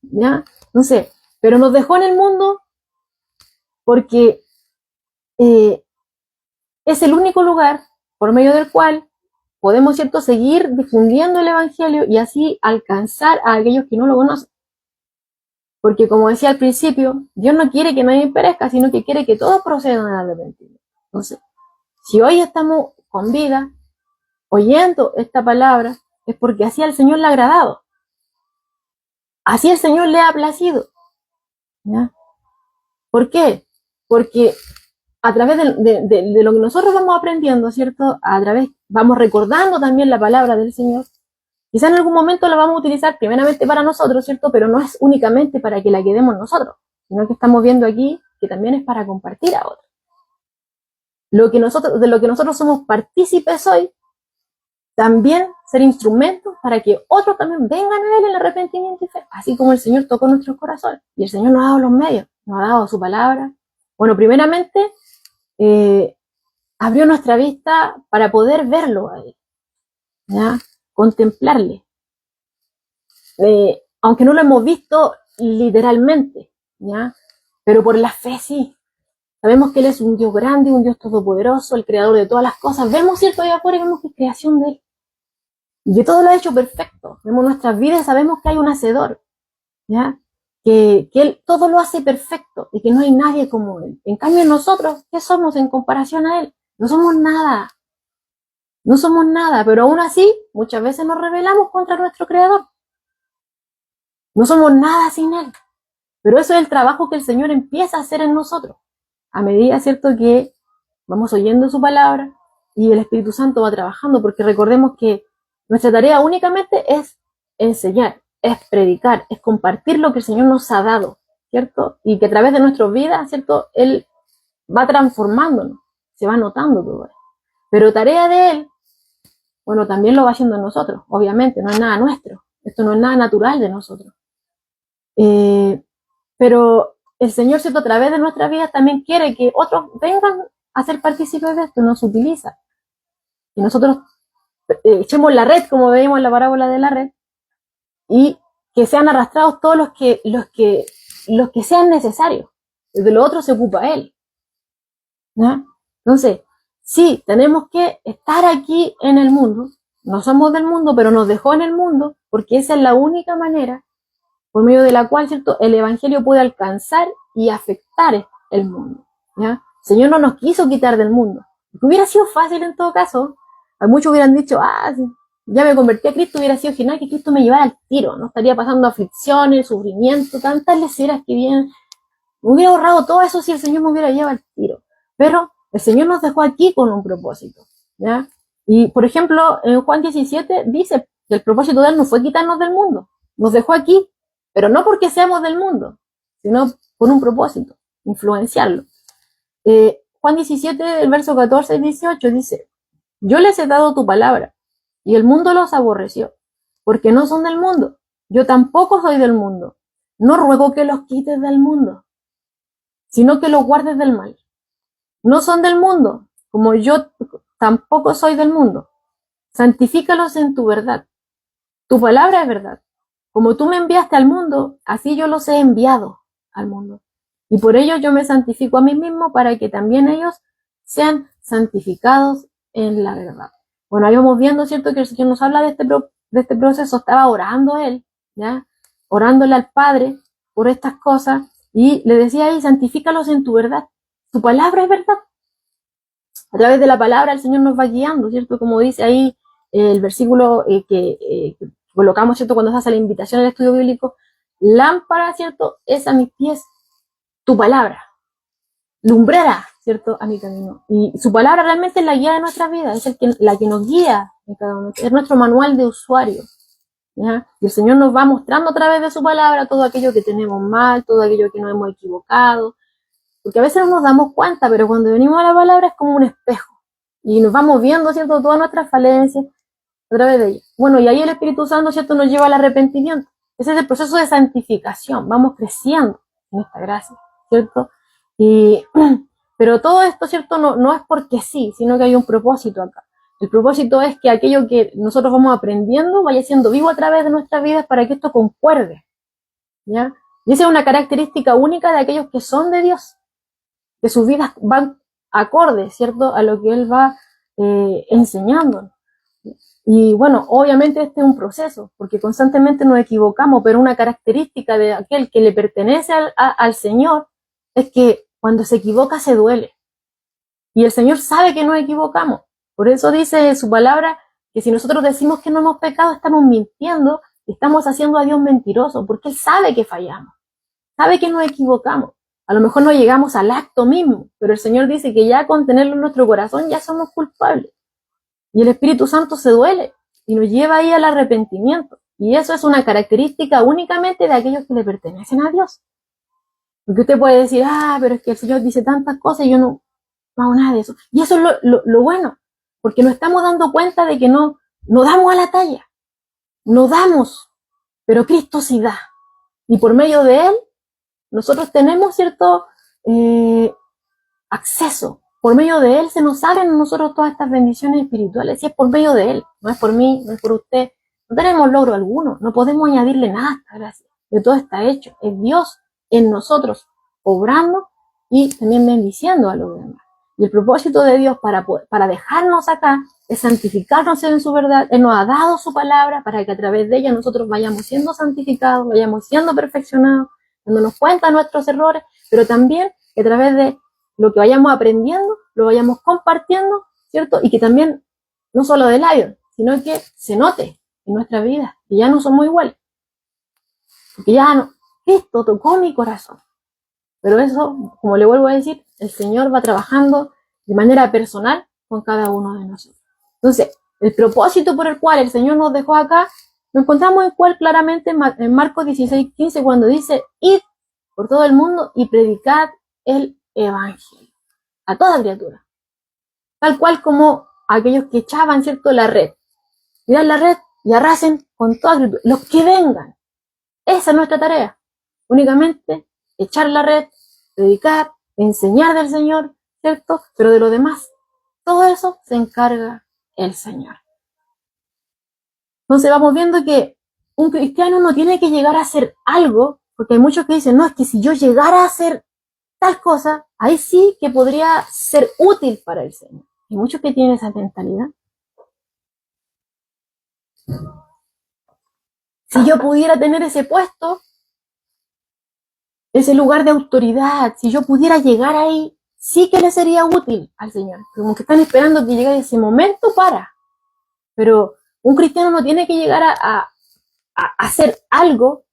¿ya? Entonces, pero nos dejó en el mundo porque es el único lugar por medio del cual podemos, ¿cierto?, seguir difundiendo el Evangelio y así alcanzar a aquellos que no lo conocen. Porque como decía al principio, Dios no quiere que nadie perezca, sino que quiere que todos procedan al arrepentimiento. Entonces, si hoy estamos con vida, oyendo esta palabra, es porque así al Señor le ha agradado. Así el Señor le ha placido, ¿ya? ¿Por qué? Porque a través de lo que nosotros vamos aprendiendo, ¿cierto? Vamos recordando también la palabra del Señor. Quizá en algún momento la vamos a utilizar primeramente para nosotros, ¿cierto? Pero no es únicamente para que la quedemos nosotros, sino que estamos viendo aquí que también es para compartir a otros. De lo que nosotros somos partícipes hoy, también ser instrumentos para que otros también vengan a Él en el arrepentimiento y fe, así como el Señor tocó nuestros corazones. Y el Señor nos ha dado los medios, nos ha dado su palabra. Bueno, primeramente, abrió nuestra vista para poder verlo a Él, ¿ya? Contemplarle, aunque no lo hemos visto literalmente, ¿ya? Pero por la fe sí. Sabemos que Él es un Dios grande, un Dios todopoderoso, el creador de todas las cosas. Vemos, ¿cierto?, allá afuera, vemos que es creación de Él. Y que todo lo ha hecho perfecto. Vemos nuestras vidas y sabemos que hay un hacedor, ¿ya? Que Él todo lo hace perfecto y que no hay nadie como Él. En cambio nosotros, ¿qué somos en comparación a Él? No somos nada. No somos nada, pero aún así muchas veces nos rebelamos contra nuestro Creador. No somos nada sin Él. Pero eso es el trabajo que el Señor empieza a hacer en nosotros. A medida, ¿cierto?, que vamos oyendo su palabra y el Espíritu Santo va trabajando, porque recordemos que nuestra tarea únicamente es enseñar, es predicar, es compartir lo que el Señor nos ha dado, ¿cierto? Y que a través de nuestras vidas, ¿cierto?, Él va transformándonos, se va notando todo eso. Pero tarea de Él, bueno, también lo va haciendo en nosotros, obviamente, no es nada nuestro, esto no es nada natural de nosotros. Pero el Señor, ¿cierto?, a través de nuestras vidas también quiere que otros vengan a ser partícipes de esto, nos utiliza. Y nosotros echemos la red, como veíamos en la parábola de la red, y que sean arrastrados todos los que sean necesarios. De lo otro se ocupa Él, ¿no? Entonces, sí, tenemos que estar aquí en el mundo, no somos del mundo, pero nos dejó en el mundo, porque esa es la única manera por medio de la cual, ¿cierto?, el Evangelio puede alcanzar y afectar el mundo, ¿ya? El Señor no nos quiso quitar del mundo. Hubiera sido fácil en todo caso. A muchos hubieran dicho, ya me convertí a Cristo, hubiera sido genial que Cristo me llevara al tiro. No estaría pasando aflicciones, sufrimiento, tantas leceras que vienen. Me hubiera ahorrado todo eso si el Señor me hubiera llevado al tiro. Pero el Señor nos dejó aquí con un propósito, ¿ya? Y, por ejemplo, en Juan 17 dice que el propósito de Él no fue quitarnos del mundo. Nos dejó aquí, pero no porque seamos del mundo, sino con un propósito, influenciarlo. Juan 17, el verso 14 y 18 dice, yo les he dado tu palabra, y el mundo los aborreció, porque no son del mundo. Yo tampoco soy del mundo. No ruego que los quites del mundo, sino que los guardes del mal. No son del mundo, como yo tampoco soy del mundo. Santifícalos en tu verdad. Tu palabra es verdad. Como tú me enviaste al mundo, así yo los he enviado al mundo. Y por ello yo me santifico a mí mismo para que también ellos sean santificados en la verdad. Bueno, ahí vamos viendo, ¿cierto? Que el Señor nos habla de este proceso. Estaba orando Él, ¿ya? Orándole al Padre por estas cosas. Y le decía ahí, santifícalos en tu verdad. Tu palabra es verdad. A través de la palabra el Señor nos va guiando, ¿cierto? Como dice ahí el versículo que colocamos, ¿cierto? Cuando se hace la invitación al estudio bíblico. Lámpara, ¿cierto? Es a mis pies tu palabra. Lumbrera, ¿cierto? A mi camino. Y su palabra realmente es la guía de nuestra vida. Es la que nos guía en cada momento. Es nuestro manual de usuario. ¿Ya? Y el Señor nos va mostrando a través de su palabra todo aquello que tenemos mal, todo aquello que nos hemos equivocado, porque a veces no nos damos cuenta, pero cuando venimos a la palabra es como un espejo, y nos vamos viendo, ¿cierto?, todas nuestras falencias a través de ella. Bueno, y ahí el Espíritu Santo, ¿cierto?, nos lleva al arrepentimiento. Ese es el proceso de santificación, vamos creciendo en esta gracia, ¿cierto? Pero todo esto, ¿cierto?, no es porque sí, sino que hay un propósito acá. El propósito es que aquello que nosotros vamos aprendiendo vaya siendo vivo a través de nuestras vidas para que esto concuerde, ¿ya? Y esa es una característica única de aquellos que son de Dios, que sus vidas van acordes, ¿cierto?, a lo que Él va enseñando. Y bueno, obviamente este es un proceso, porque constantemente nos equivocamos, pero una característica de aquel que le pertenece al Señor es que cuando se equivoca se duele. Y el Señor sabe que nos equivocamos. Por eso dice su palabra que si nosotros decimos que no hemos pecado, estamos mintiendo y estamos haciendo a Dios mentiroso, porque Él sabe que fallamos, sabe que nos equivocamos. A lo mejor no llegamos al acto mismo, pero el Señor dice que ya con tenerlo en nuestro corazón ya somos culpables. Y el Espíritu Santo se duele y nos lleva ahí al arrepentimiento. Y eso es una característica únicamente de aquellos que le pertenecen a Dios. Porque usted puede decir, pero es que el Señor dice tantas cosas y yo no hago nada de eso. Y eso es lo bueno, porque nos estamos dando cuenta de que no damos a la talla. No damos, pero Cristo sí da. Y por medio de Él, nosotros tenemos cierto acceso. Por medio de Él se nos abren a nosotros todas estas bendiciones espirituales. Y es por medio de Él, no es por mí, no es por usted. No tenemos logro alguno, no podemos añadirle nada a esta gracia. De todo está hecho. Es Dios en nosotros, obrando y también bendiciendo a los demás. Y el propósito de Dios para dejarnos acá es santificarnos en su verdad. Él nos ha dado su palabra para que a través de ella nosotros vayamos siendo santificados, vayamos siendo perfeccionados, dándonos cuenta de nuestros errores, pero también que a través de lo que vayamos aprendiendo, lo vayamos compartiendo, ¿cierto? Y que también, no solo de labios, sino que se note en nuestra vida, que ya no somos iguales. Porque ya no, Cristo tocó mi corazón. Pero eso, como le vuelvo a decir, el Señor va trabajando de manera personal con cada uno de nosotros. Entonces, el propósito por el cual el Señor nos dejó acá, lo encontramos en cual claramente en Marcos 16:15, cuando dice, id por todo el mundo y predicad el evangelio a toda criatura. Tal cual como aquellos que echaban, ¿cierto?, la red. Miran la red y arrasen con toda criatura. Los que vengan. Esa es nuestra tarea. Únicamente echar la red, predicar, enseñar del Señor, ¿cierto? Pero de lo demás, todo eso se encarga el Señor. Entonces vamos viendo que un cristiano no tiene que llegar a hacer algo, porque hay muchos que dicen, no, es que si yo llegara a hacer tal cosa, ahí sí que podría ser útil para el Señor. Hay muchos que tienen esa mentalidad. Si yo pudiera tener ese puesto, ese lugar de autoridad, si yo pudiera llegar ahí, sí que le sería útil al Señor, como que están esperando que llegue ese momento para, pero un cristiano no tiene que llegar a hacer algo,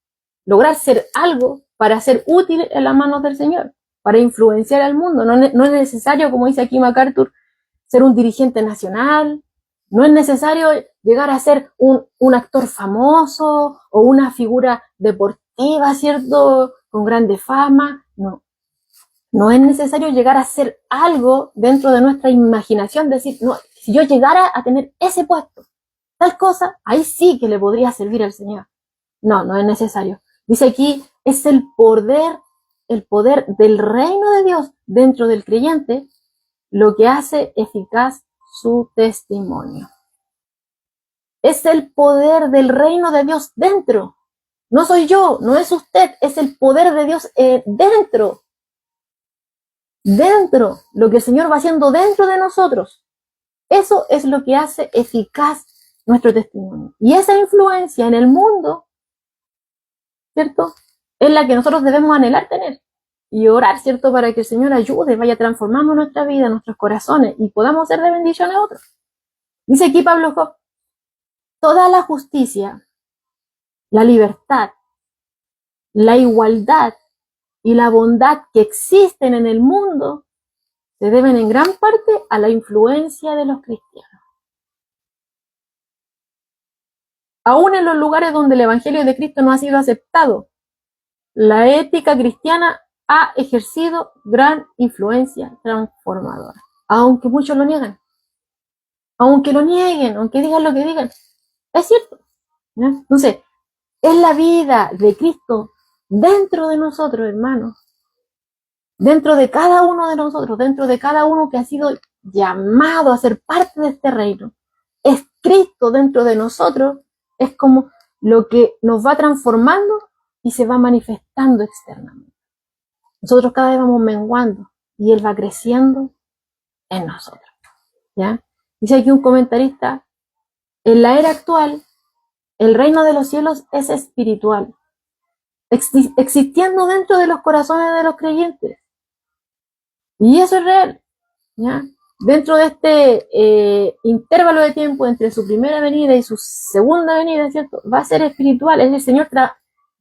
lograr ser algo para ser útil en las manos del Señor, para influenciar al mundo. No es necesario, como dice aquí MacArthur, ser un dirigente nacional, no es necesario llegar a ser un actor famoso o una figura deportiva, ¿cierto? Con grande fama, no. No es necesario llegar a ser algo dentro de nuestra imaginación, decir, no, si yo llegara a tener ese puesto, tal cosa, ahí sí que le podría servir al Señor. No, no es necesario. Dice aquí, es el poder del reino de Dios dentro del creyente lo que hace eficaz su testimonio. Es el poder del reino de Dios dentro. No soy yo, no es usted, es el poder de Dios dentro. Dentro, lo que el Señor va haciendo dentro de nosotros. Eso es lo que hace eficaz nuestro testimonio. Y esa influencia en el mundo, ¿cierto? Es la que nosotros debemos anhelar tener. Y orar, ¿cierto? Para que el Señor ayude, vaya transformando nuestra vida, nuestros corazones, y podamos ser de bendición a otros. Dice aquí Pablo Job, toda la justicia, la libertad, la igualdad y la bondad que existen en el mundo se deben en gran parte a la influencia de los cristianos. Aún en los lugares donde el Evangelio de Cristo no ha sido aceptado, la ética cristiana ha ejercido gran influencia transformadora. Aunque muchos lo niegan, aunque lo nieguen, aunque digan lo que digan, es cierto, ¿no? Entonces, es la vida de Cristo dentro de nosotros, hermanos, dentro de cada uno de nosotros, dentro de cada uno que ha sido llamado a ser parte de este reino. Es Cristo dentro de nosotros, es como lo que nos va transformando y se va manifestando externamente. Nosotros cada vez vamos menguando y Él va creciendo en nosotros, ¿ya? Dice aquí un comentarista, en la era actual, el reino de los cielos es espiritual, existiendo dentro de los corazones de los creyentes. Y eso es real, ¿ya? Dentro de este intervalo de tiempo entre su primera venida y su segunda venida, ¿cierto? Va a ser espiritual, es el Señor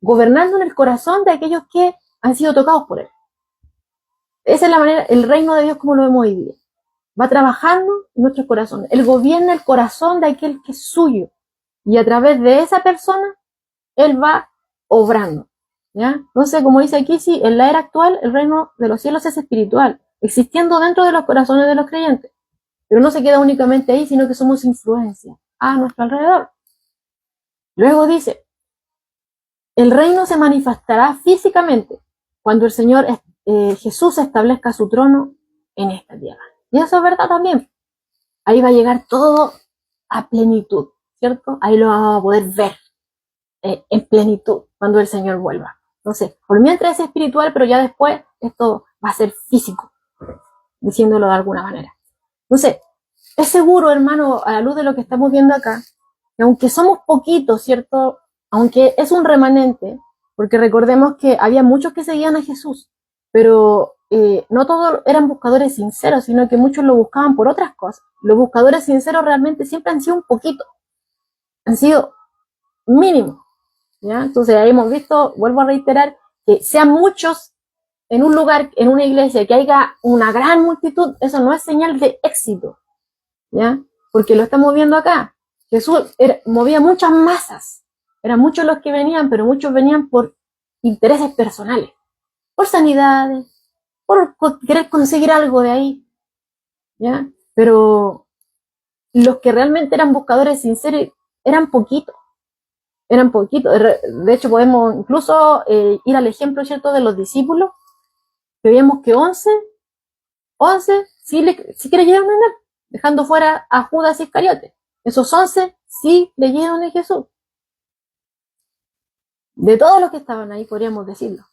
gobernando en el corazón de aquellos que han sido tocados por Él. Esa es la manera, el reino de Dios como lo vemos hoy día. Va trabajando en nuestros corazones. Él gobierna el corazón de aquel que es suyo. Y a través de esa persona, Él va obrando, ¿ya? Entonces, como dice aquí, sí, en la era actual, el reino de los cielos es espiritual, existiendo dentro de los corazones de los creyentes. Pero no se queda únicamente ahí, sino que somos influencia a nuestro alrededor. Luego dice, el reino se manifestará físicamente cuando el Señor Jesús establezca su trono en esta tierra. Y eso es verdad también. Ahí va a llegar todo a plenitud, ¿cierto? Ahí lo vamos a poder ver en plenitud cuando el Señor vuelva. Entonces, por mientras es espiritual, pero ya después esto va a ser físico, diciéndolo de alguna manera. Entonces, es seguro, hermano, a la luz de lo que estamos viendo acá, que aunque somos poquitos, ¿cierto? Aunque es un remanente, porque recordemos que había muchos que seguían a Jesús, pero no todos eran buscadores sinceros, sino que muchos lo buscaban por otras cosas. Los buscadores sinceros realmente siempre han sido un poquito, han sido mínimos, ¿ya? Entonces ahí hemos visto, vuelvo a reiterar, que sean muchos en un lugar, en una iglesia, que haya una gran multitud, eso no es señal de éxito, ¿ya? Porque lo estamos viendo acá. Jesús movía muchas masas, eran muchos los que venían, pero muchos venían por intereses personales, por sanidades, por querer conseguir algo de ahí, ¿ya? Pero los que realmente eran buscadores sinceros eran poquitos. De hecho, podemos incluso ir al ejemplo, ¿cierto?, de los discípulos, que vemos que 11 sí creyeron en Él, dejando fuera a Judas Iscariote. Esos 11 sí creyeron en Jesús. De todos los que estaban ahí, podríamos decirlo,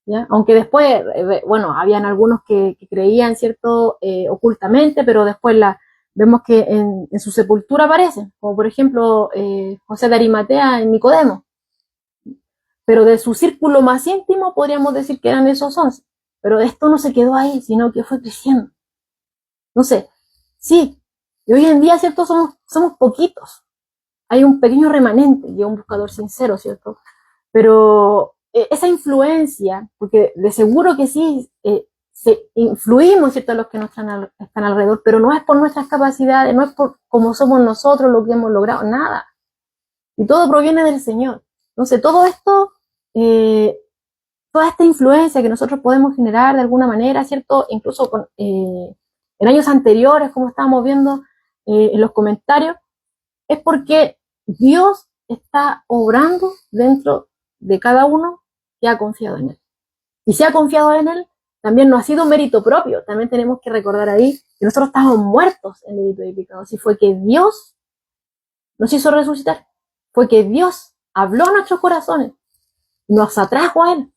¿ya? Aunque después, bueno, habían algunos que creían, ¿cierto?, ocultamente, pero después vemos que en su sepultura aparecen, como por ejemplo José de Arimatea y Nicodemo. Pero de su círculo más íntimo podríamos decir que eran esos 11. pero esto no se quedó ahí, sino que fue creciendo. Entonces, sí, y hoy en día, ¿cierto? Somos poquitos. Hay un pequeño remanente y un buscador sincero, ¿cierto? Pero esa influencia, porque de seguro que sí, influimos, ¿cierto?, a los que nos están alrededor, pero no es por nuestras capacidades, no es por cómo somos nosotros lo que hemos logrado, nada. Y todo proviene del Señor. Entonces, todo esto, toda esta influencia que nosotros podemos generar de alguna manera, ¿cierto? Incluso en años anteriores, como estábamos viendo en los comentarios, es porque Dios está obrando dentro de cada uno que ha confiado en Él. Y si ha confiado en Él, también no ha sido mérito propio. También tenemos que recordar ahí que nosotros estamos muertos en delito y pecado. Si fue que Dios nos hizo resucitar, fue que Dios habló a nuestros corazones, nos atrajo a Él.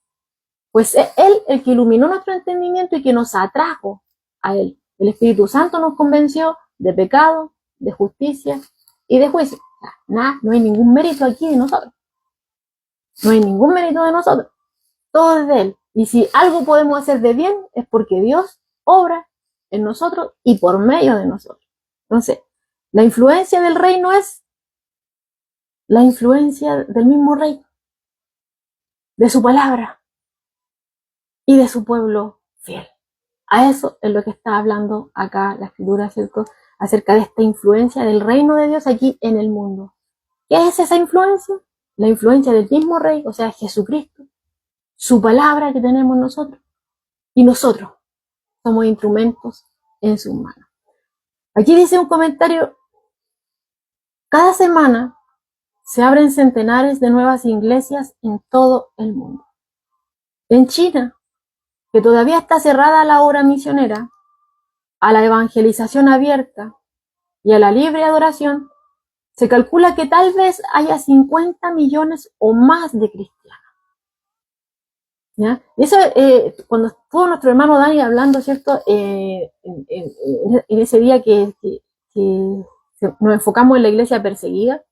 Pues es Él el que iluminó nuestro entendimiento y que nos atrajo a Él. El Espíritu Santo nos convenció de pecado, de justicia y de juicio. Nada, no hay ningún mérito aquí de nosotros. No hay ningún mérito de nosotros. Todo es de Él. Y si algo podemos hacer de bien, es porque Dios obra en nosotros y por medio de nosotros. Entonces, la influencia del reino es la influencia del mismo rey, de su palabra y de su pueblo fiel. A eso es lo que está hablando acá la Escritura, ¿cierto? Acerca de esta influencia del reino de Dios aquí en el mundo. ¿Qué es esa influencia? La influencia del mismo rey, o sea, Jesucristo, su palabra que tenemos nosotros, y nosotros somos instrumentos en sus manos. Aquí dice un comentario: cada semana se abren centenares de nuevas iglesias en todo el mundo. En China, que todavía está cerrada a la obra misionera, a la evangelización abierta y a la libre adoración, se calcula que tal vez haya 50 millones o más de cristianos. ¿Ya? Y eso, cuando estuvo nuestro hermano Dani hablando, ¿cierto? En ese día que nos enfocamos en la iglesia perseguida,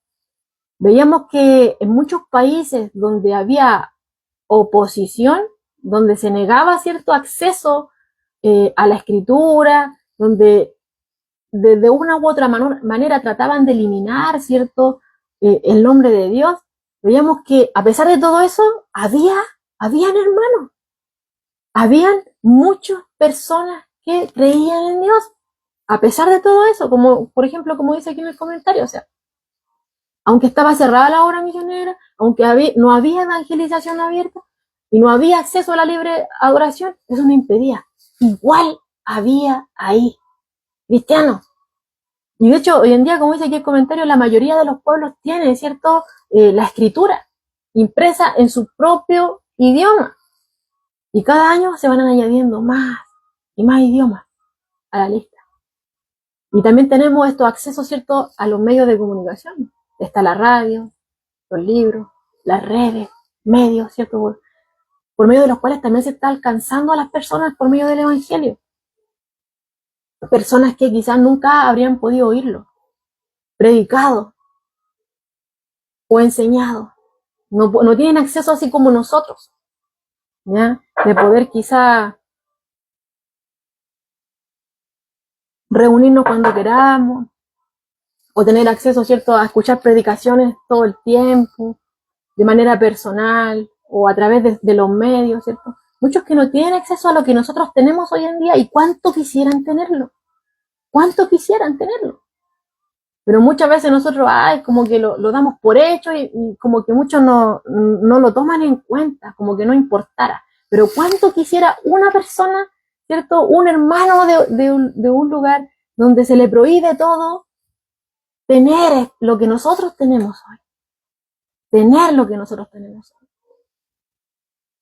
veíamos que en muchos países donde había oposición, donde se negaba cierto acceso a la escritura, donde de una u otra manera trataban de eliminar, ¿cierto?, el nombre de Dios, veíamos que a pesar de todo eso, habían hermanos, habían muchas personas que creían en Dios, a pesar de todo eso, como por ejemplo, como dice aquí en el comentario, o sea, aunque estaba cerrada la obra misionera, aunque no había evangelización abierta y no había acceso a la libre adoración, eso no impedía. Igual había ahí cristianos. Y de hecho, hoy en día, como dice aquí el comentario, la mayoría de los pueblos tienen, ¿cierto?, la escritura impresa en su propio idioma. Y cada año se van añadiendo más y más idiomas a la lista. Y también tenemos estos accesos, ¿cierto?, a los medios de comunicación. Está la radio, los libros, las redes, medios, ¿cierto?, por medio de los cuales también se está alcanzando a las personas por medio del Evangelio. Personas que quizás nunca habrían podido oírlo, predicado o enseñado. No tienen acceso así como nosotros, ¿ya? De poder quizá reunirnos cuando queramos, o tener acceso, ¿cierto?, a escuchar predicaciones todo el tiempo, de manera personal, o a través de los medios, ¿cierto? Muchos que no tienen acceso a lo que nosotros tenemos hoy en día, y cuánto quisieran tenerlo. Pero muchas veces nosotros, como que lo damos por hecho y como que muchos no lo toman en cuenta, como que no importara. Pero cuánto quisiera una persona, ¿cierto?, un hermano de un lugar donde se le prohíbe todo, tener lo que nosotros tenemos hoy.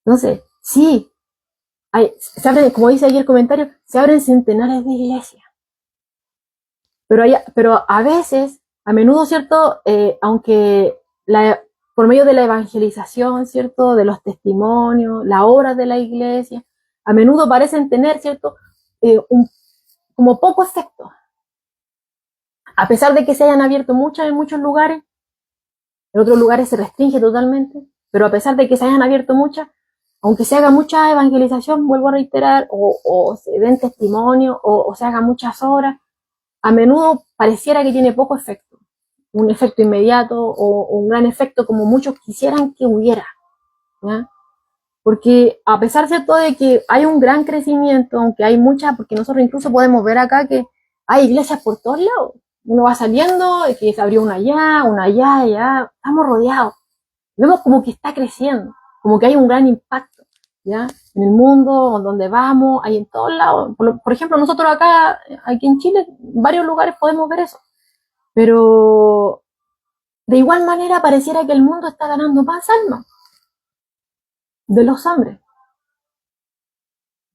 Entonces, sí, se abren, como dice ahí el comentario, se abren centenares de iglesias. Pero a veces, a menudo, ¿cierto?, aunque por medio de la evangelización, ¿cierto?, de los testimonios, la obra de la iglesia, a menudo parecen tener, ¿cierto?, como poco efecto. A pesar de que se hayan abierto muchas en muchos lugares, en otros lugares se restringe totalmente, pero a pesar de que se hayan abierto muchas, aunque se haga mucha evangelización, vuelvo a reiterar, o se den testimonio, o se haga muchas obras, a menudo pareciera que tiene poco efecto, un efecto inmediato o un gran efecto como muchos quisieran que hubiera, ¿ya? Porque a pesar, ¿cierto?, de que hay un gran crecimiento, aunque hay muchas, porque nosotros incluso podemos ver acá que hay iglesias por todos lados, uno va saliendo, que se abrió una allá, estamos rodeados, vemos como que está creciendo, como que hay un gran impacto, ¿ya? En el mundo, donde vamos, hay en todos lados. Por ejemplo, nosotros acá, aquí en Chile, en varios lugares podemos ver eso. Pero de igual manera pareciera que el mundo está ganando más almas de los hombres,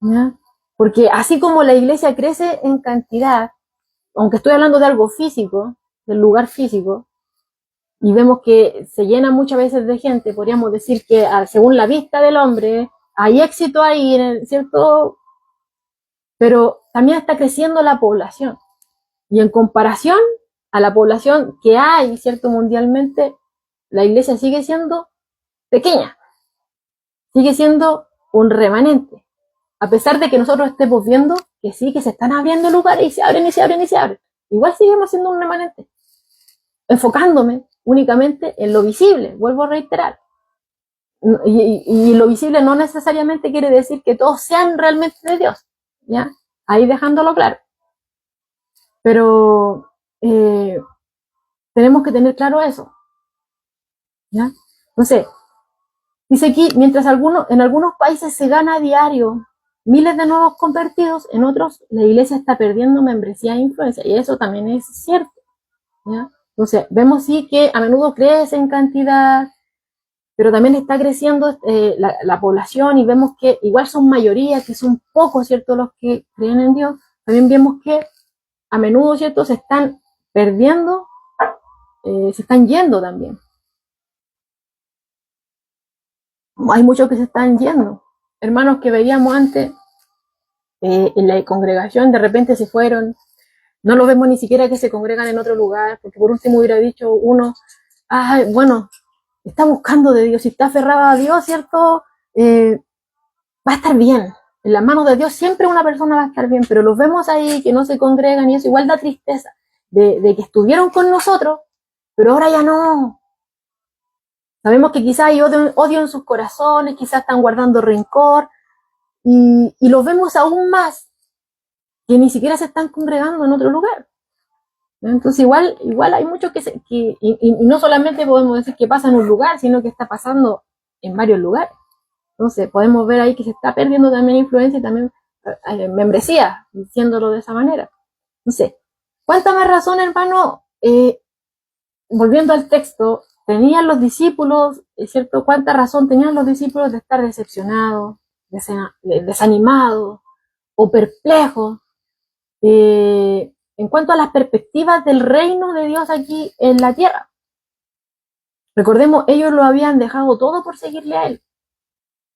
¿ya? Porque así como la iglesia crece en cantidad, aunque estoy hablando de algo físico, del lugar físico, y vemos que se llena muchas veces de gente, podríamos decir que según la vista del hombre, hay éxito ahí, ¿cierto? Pero también está creciendo la población. Y en comparación a la población que hay, ¿cierto?, mundialmente, la iglesia sigue siendo pequeña, sigue siendo un remanente. A pesar de que nosotros estemos viendo que sí, que se están abriendo lugares y se abren y se abren y se abren. Igual seguimos siendo un remanente. Enfocándome únicamente en lo visible, vuelvo a reiterar. Y lo visible no necesariamente quiere decir que todos sean realmente de Dios, ¿ya? Ahí dejándolo claro. Pero tenemos que tener claro eso, ¿ya? Entonces, dice aquí, mientras en algunos países se gana a diario miles de nuevos convertidos, en otros la iglesia está perdiendo membresía e influencia, y eso también es cierto, ¿ya? Entonces, vemos sí que a menudo crece en cantidad, pero también está creciendo la población, y vemos que igual son mayorías, que son pocos, ¿cierto?, los que creen en Dios. También vemos que a menudo, ¿cierto?, se están perdiendo, se están yendo también. Hay muchos que se están yendo. Hermanos que veíamos antes en la congregación, de repente se fueron. No los vemos ni siquiera que se congregan en otro lugar, porque por último hubiera dicho uno, bueno, está buscando de Dios, si está aferrado a Dios, ¿cierto? Va a estar bien. En las manos de Dios siempre una persona va a estar bien, pero los vemos ahí que no se congregan, y eso igual da tristeza de que estuvieron con nosotros, pero ahora ya no. Sabemos que quizás hay odio en sus corazones, quizás están guardando rencor, y los vemos aún más que ni siquiera se están congregando en otro lugar. Entonces igual hay muchos y no solamente podemos decir que pasa en un lugar, sino que está pasando en varios lugares. Entonces podemos ver ahí que se está perdiendo también influencia y también membresía, diciéndolo de esa manera. Entonces, ¿cuánta más razón, hermano? Volviendo al texto, tenían los discípulos, ¿es cierto? ¿Cuánta razón tenían los discípulos de estar decepcionados, desanimados o perplejos en cuanto a las perspectivas del reino de Dios aquí en la tierra? Recordemos, ellos lo habían dejado todo por seguirle a él,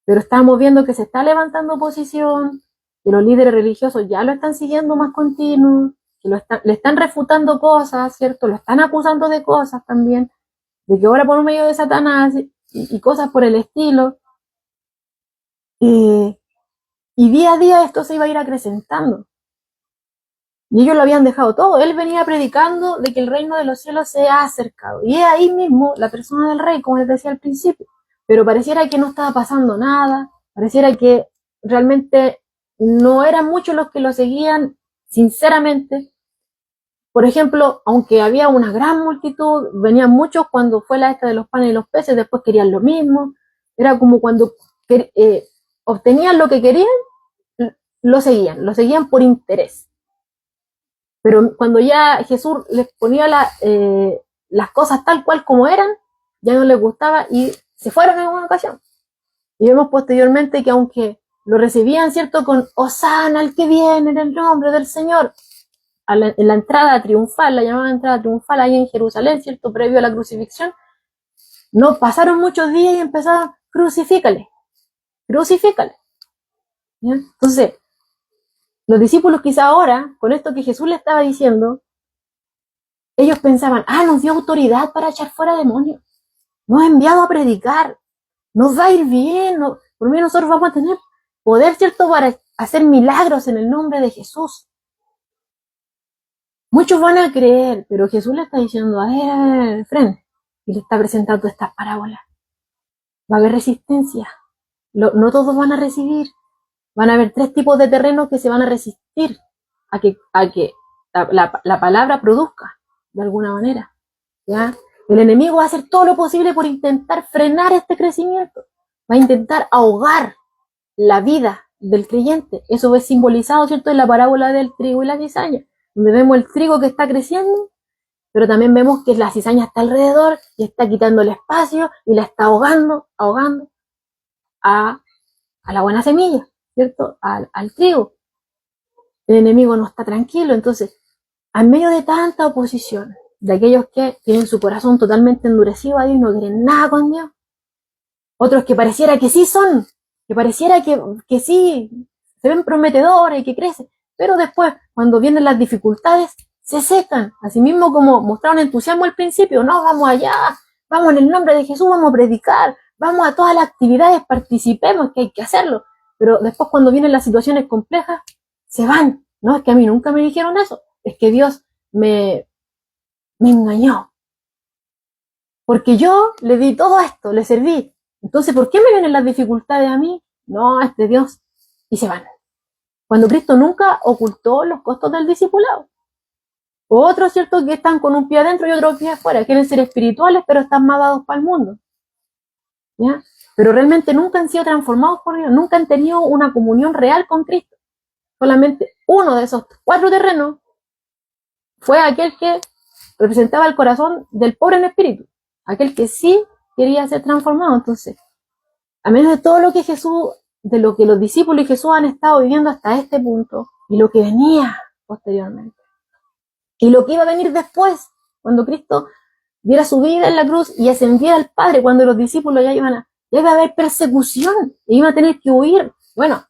pero estamos viendo que se está levantando oposición, que los líderes religiosos ya lo están siguiendo más continuo, que le están refutando cosas, ¿cierto? Lo están acusando de cosas también, de que obra por medio de Satanás y cosas por el estilo. Y día a día esto se iba a ir acrecentando. Y ellos lo habían dejado todo. Él venía predicando de que el reino de los cielos se ha acercado. Y es ahí mismo la persona del rey, como les decía al principio. Pero pareciera que no estaba pasando nada. Pareciera que realmente no eran muchos los que lo seguían sinceramente. Por ejemplo, aunque había una gran multitud, venían muchos cuando fue la esta de los panes y los peces, después querían lo mismo. Era como cuando obtenían lo que querían, lo seguían por interés. Pero cuando ya Jesús les ponía las cosas tal cual como eran, ya no les gustaba y se fueron en una ocasión. Y vemos posteriormente que aunque lo recibían, ¿cierto?, con Hosana al que viene en el nombre del Señor, en la entrada triunfal, la llamada entrada triunfal ahí en Jerusalén, ¿cierto?, previo a la crucifixión, no pasaron muchos días y empezaron, crucifícale. ¿Ya? Entonces, los discípulos quizá ahora, con esto que Jesús le estaba diciendo, ellos pensaban, nos dio autoridad para echar fuera demonios, nos ha enviado a predicar, nos va a ir bien, por medio de nosotros vamos a tener poder, ¿cierto?, para hacer milagros en el nombre de Jesús. Muchos van a creer, pero Jesús le está diciendo, a ver, frente, y le está presentando estas parábolas. Va a haber resistencia. No todos van a recibir. Van a haber 3 tipos de terrenos que se van a resistir a que la palabra produzca, de alguna manera. ¿Ya? El enemigo va a hacer todo lo posible por intentar frenar este crecimiento. Va a intentar ahogar la vida del creyente. Eso es simbolizado, ¿cierto?, en la parábola del trigo y la cizaña, donde vemos el trigo que está creciendo, pero también vemos que la cizaña está alrededor y está quitando el espacio y la está ahogando a la buena semilla, ¿cierto?, al trigo. El enemigo no está tranquilo. Entonces, en medio de tanta oposición, de aquellos que tienen su corazón totalmente endurecido a Dios y no quieren nada con Dios, otros que pareciera que sí son, que pareciera que sí, se ven prometedores y que crecen, pero después, cuando vienen las dificultades, se secan, así mismo como mostraron entusiasmo al principio, no, vamos allá, vamos en el nombre de Jesús, vamos a predicar, vamos a todas las actividades, participemos, que hay que hacerlo, pero después cuando vienen las situaciones complejas, se van. No, es que a mí nunca me dijeron eso, es que Dios me engañó, porque yo le di todo esto, le serví, entonces ¿por qué me vienen las dificultades a mí? No, es de Dios, y se van. Cuando Cristo nunca ocultó los costos del discipulado. Otros, ¿cierto?, que están con un pie adentro y otro pie afuera, quieren ser espirituales, pero están más dados para el mundo. ¿Ya? Pero realmente nunca han sido transformados por Dios, nunca han tenido una comunión real con Cristo. Solamente uno de esos 4 terrenos fue aquel que representaba el corazón del pobre en espíritu, aquel que sí quería ser transformado. Entonces, a menos de todo lo que Jesús, de lo que los discípulos y Jesús han estado viviendo hasta este punto, y lo que venía posteriormente, y lo que iba a venir después, cuando Cristo diera su vida en la cruz y ascendiera al Padre, cuando los discípulos ya iba a haber persecución, y iban a tener que huir. Bueno,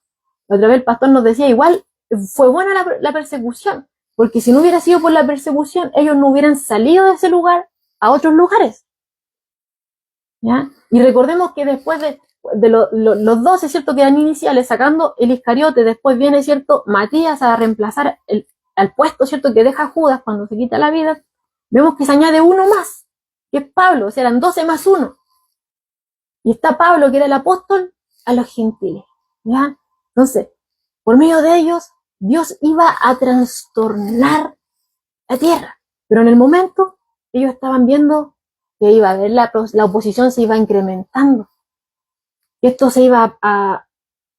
otra vez el pastor nos decía, igual fue buena la persecución, porque si no hubiera sido por la persecución, ellos no hubieran salido de ese lugar a otros lugares. ¿Ya? Y recordemos que después de los 12, ¿cierto?, que eran iniciales, sacando el Iscariote, después viene, ¿cierto?, Matías a reemplazar al puesto, ¿cierto?, que deja Judas cuando se quita la vida. Vemos que se añade uno más, que es Pablo, o sea, eran 12 más 1. Y está Pablo, que era el apóstol, a los gentiles. ¿Ya? Entonces, por medio de ellos, Dios iba a trastornar la tierra. Pero en el momento, ellos estaban viendo que iba a haber la oposición se iba incrementando. Que esto se iba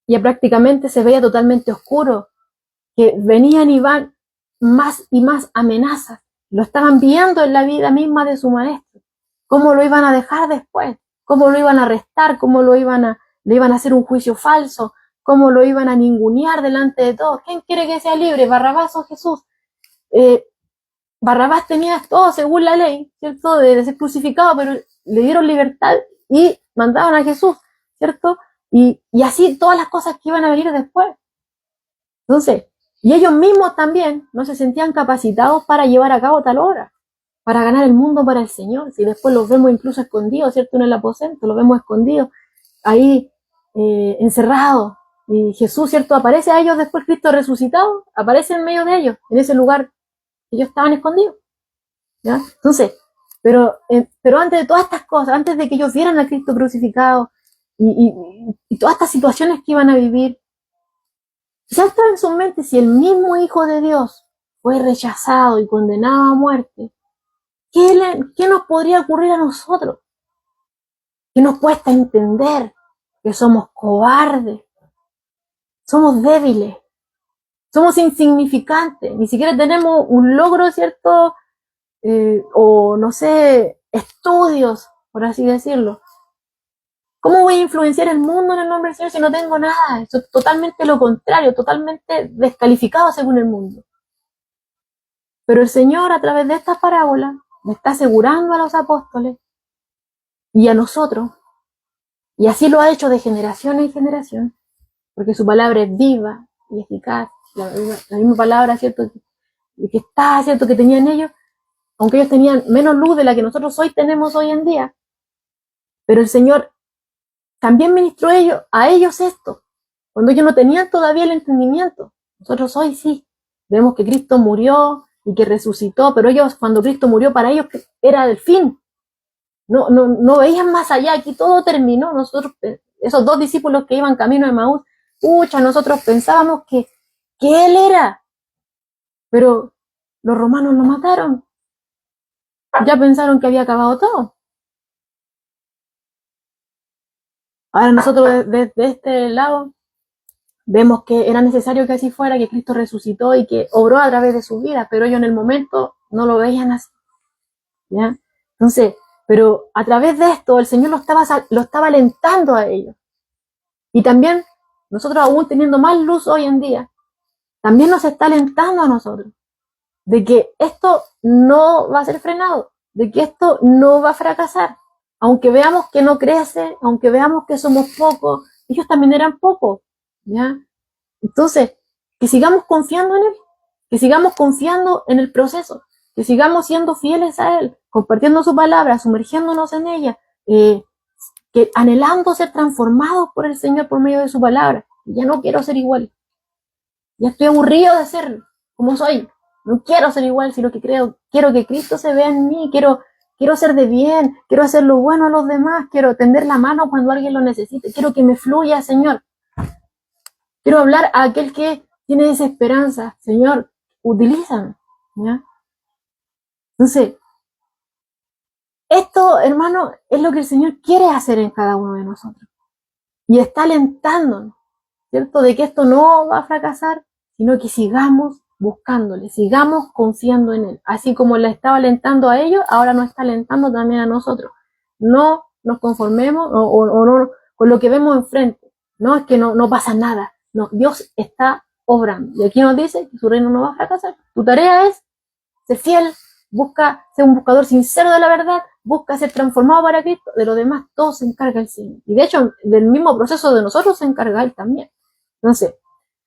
ya prácticamente se veía totalmente oscuro. Que venían y van más y más amenazas. Lo estaban viendo en la vida misma de su maestro. Cómo lo iban a dejar después. Cómo lo iban a arrestar. Cómo le iban a hacer un juicio falso. Cómo lo iban a ningunear delante de todos. ¿Quién quiere que sea libre? ¿Barrabás o Jesús? Barrabás tenía todo según la ley, ¿cierto?, de ser crucificado, pero le dieron libertad y mandaban a Jesús, ¿cierto? Y así todas las cosas que iban a venir después. Entonces, y ellos mismos también no se sentían capacitados para llevar a cabo tal obra, para ganar el mundo para el Señor. Si después los vemos incluso escondidos, ¿cierto?, en el aposento, los vemos escondidos, ahí encerrados. Y Jesús, ¿cierto?, aparece a ellos después, Cristo resucitado, aparece en medio de ellos, en ese lugar. Ellos estaban escondidos. ¿Ya? Entonces, pero antes de todas estas cosas, antes de que ellos vieran a Cristo crucificado y todas estas situaciones que iban a vivir, ya estaba en su mente, si el mismo Hijo de Dios fue rechazado y condenado a muerte, ¿qué nos podría ocurrir a nosotros? ¿Qué nos cuesta entender que somos cobardes? Somos débiles. Somos insignificantes, ni siquiera tenemos un logro, ¿cierto? O no sé, estudios, por así decirlo. ¿Cómo voy a influenciar el mundo en el nombre del Señor si no tengo nada? Eso es totalmente lo contrario, totalmente descalificado según el mundo. Pero el Señor, a través de estas parábolas, me está asegurando a los apóstoles y a nosotros, y así lo ha hecho de generación en generación, porque su palabra es viva y eficaz. La misma palabra, ¿cierto?, que está, ¿cierto?, que tenían ellos, aunque ellos tenían menos luz de la que nosotros hoy tenemos hoy en día, pero el Señor también ministró a ellos esto, cuando ellos no tenían todavía el entendimiento. Nosotros hoy sí, vemos que Cristo murió y que resucitó, pero ellos, cuando Cristo murió, para ellos era el fin. No veían más allá, aquí todo terminó. Nosotros, esos 2 discípulos que iban camino de Emaús, nosotros pensábamos que Él era, pero los romanos lo mataron. Ya pensaron que había acabado todo. Ahora nosotros desde este lado vemos que era necesario que así fuera, que Cristo resucitó y que obró a través de sus vidas, pero ellos en el momento no lo veían así. ¿Ya? Entonces, pero a través de esto el Señor lo estaba alentando a ellos. Y también nosotros, aún teniendo más luz hoy en día, también nos está alentando a nosotros de que esto no va a ser frenado, de que esto no va a fracasar. Aunque veamos que no crece, aunque veamos que somos pocos, ellos también eran pocos, ¿ya? Entonces, que sigamos confiando en Él, que sigamos confiando en el proceso, que sigamos siendo fieles a Él, compartiendo su palabra, sumergiéndonos en ella, que anhelando ser transformados por el Señor por medio de su palabra. Ya no quiero ser igual. Ya estoy aburrido de ser como soy. No quiero ser igual, sino que quiero que Cristo se vea en mí, quiero ser de bien, quiero hacer lo bueno a los demás, quiero tender la mano cuando alguien lo necesite, quiero que me fluya, Señor. Quiero hablar a aquel que tiene desesperanza. Señor, utilízame, ¿ya? Entonces, esto, hermano, es lo que el Señor quiere hacer en cada uno de nosotros. Y está alentándonos, ¿cierto? De que esto no va a fracasar, sino que sigamos buscándole, sigamos confiando en Él. Así como le estaba alentando a ellos, ahora nos está alentando también a nosotros. No nos conformemos o no con lo que vemos enfrente. No es que no pasa nada. No, Dios está obrando. Y aquí nos dice que su reino no va a fracasar. Tu tarea es ser fiel, busca ser un buscador sincero de la verdad, busca ser transformado para Cristo. De lo demás, todo se encarga el Señor. Y de hecho, del mismo proceso de nosotros se encarga Él también. Entonces,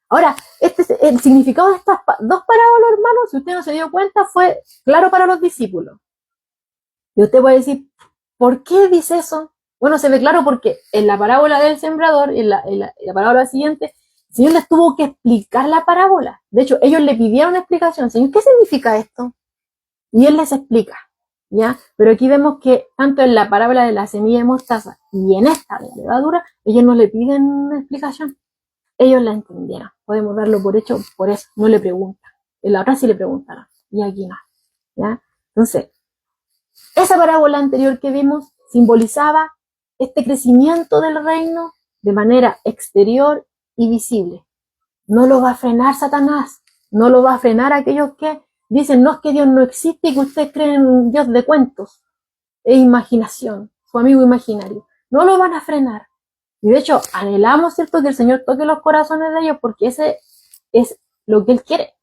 ahora, el significado de estas 2 parábolas, hermanos, si usted no se dio cuenta, fue claro para los discípulos. Y usted puede decir, ¿por qué dice eso? Bueno, se ve claro porque en la parábola del sembrador, en la parábola siguiente, el Señor les tuvo que explicar la parábola. De hecho, ellos le pidieron una explicación. Señor, ¿qué significa esto? Y Él les explica, ¿ya? Pero aquí vemos que tanto en la parábola de la semilla de mostaza y en esta de la levadura, ellos no le piden una explicación. Ellos la entendieron. Podemos darlo por hecho por eso. No le preguntan. En la otra sí le preguntaron. Y aquí no, ¿ya? Entonces, esa parábola anterior que vimos simbolizaba este crecimiento del reino de manera exterior y visible. No lo va a frenar Satanás. No lo va a frenar aquellos que dicen, no, es que Dios no existe y que ustedes creen en un Dios de cuentos e imaginación, su amigo imaginario. No lo van a frenar. Y de hecho, anhelamos, ¿cierto?, que el Señor toque los corazones de ellos, porque ese es lo que Él quiere.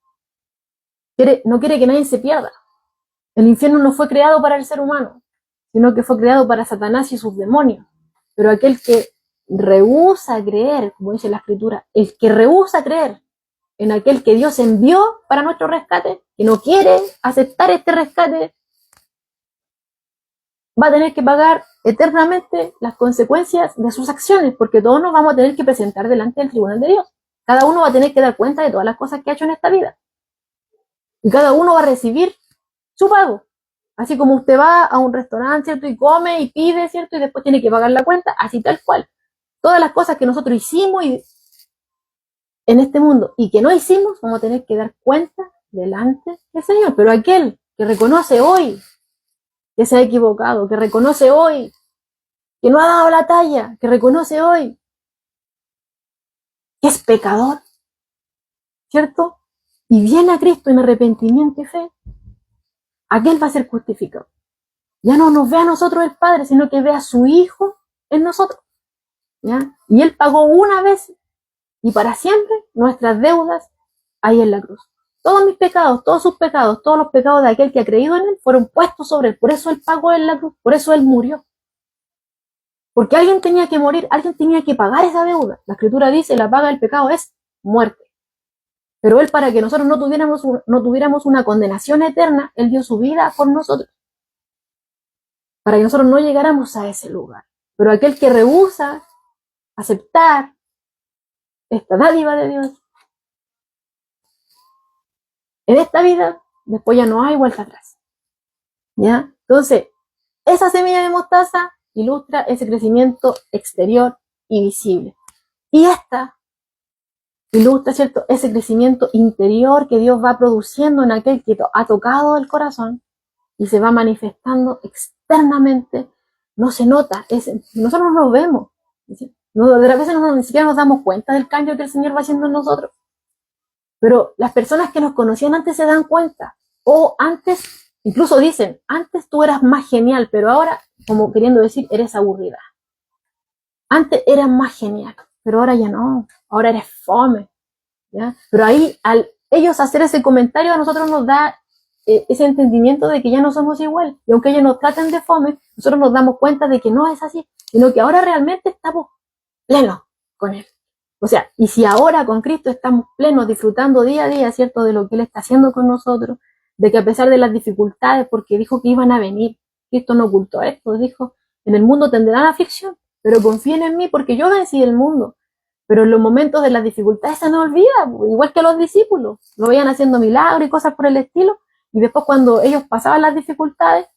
No quiere que nadie se pierda. El infierno no fue creado para el ser humano, sino que fue creado para Satanás y sus demonios. Pero aquel que rehúsa creer, como dice la Escritura, el que rehúsa creer en aquel que Dios envió para nuestro rescate, que no quiere aceptar este rescate, va a tener que pagar eternamente las consecuencias de sus acciones, porque todos nos vamos a tener que presentar delante del tribunal de Dios. Cada uno va a tener que dar cuenta de todas las cosas que ha hecho en esta vida. Y cada uno va a recibir su pago. Así como usted va a un restaurante, ¿cierto?, y come y pide, ¿cierto?, y después tiene que pagar la cuenta, así tal cual. Todas las cosas que nosotros hicimos en este mundo y que no hicimos, vamos a tener que dar cuenta delante del Señor. Pero aquel que reconoce hoy que se ha equivocado, que reconoce hoy que no ha dado la talla, que reconoce hoy que es pecador, ¿cierto?, y viene a Cristo en arrepentimiento y fe, aquel va a ser justificado. Ya no nos ve a nosotros el Padre, sino que ve a su Hijo en nosotros, ¿ya? Y Él pagó una vez y para siempre nuestras deudas ahí en la cruz. Todos mis pecados, todos sus pecados, todos los pecados de aquel que ha creído en Él fueron puestos sobre Él. Por eso Él pagó en la cruz, por eso Él murió. Porque alguien tenía que morir, alguien tenía que pagar esa deuda. La Escritura dice, la paga del pecado es muerte. Pero Él, para que nosotros no tuviéramos una condenación eterna, Él dio su vida por nosotros. Para que nosotros no llegáramos a ese lugar. Pero aquel que rehúsa aceptar esta dádiva de Dios, en esta vida, después ya no hay vuelta atrás. ¿Ya? Entonces, esa semilla de mostaza ilustra ese crecimiento exterior y visible. Y esta ilustra, ¿cierto?, ese crecimiento interior que Dios va produciendo en aquel que ha tocado el corazón y se va manifestando externamente. No se nota, nosotros no lo vemos. No, de veces ni siquiera nos damos cuenta del cambio que el Señor va haciendo en nosotros. Pero las personas que nos conocían antes se dan cuenta. O antes, incluso dicen, antes tú eras más genial, pero ahora, como queriendo decir, eres aburrida. Antes eras más genial, pero ahora ya no. Ahora eres fome. ¿Ya? Pero ahí, al ellos hacer ese comentario, a nosotros nos da ese entendimiento de que ya no somos igual. Y aunque ellos nos traten de fome, nosotros nos damos cuenta de que no es así, sino que ahora realmente estamos plenos con Él. O sea, y si ahora con Cristo estamos plenos, disfrutando día a día, ¿cierto?, de lo que Él está haciendo con nosotros, de que a pesar de las dificultades, porque dijo que iban a venir, Cristo no ocultó esto, dijo, en el mundo tendrán aflicción, pero confíen en mí porque yo vencí el mundo. Pero en los momentos de las dificultades se nos olvida, igual que a los discípulos, lo veían haciendo milagros y cosas por el estilo, y después cuando ellos pasaban las dificultades,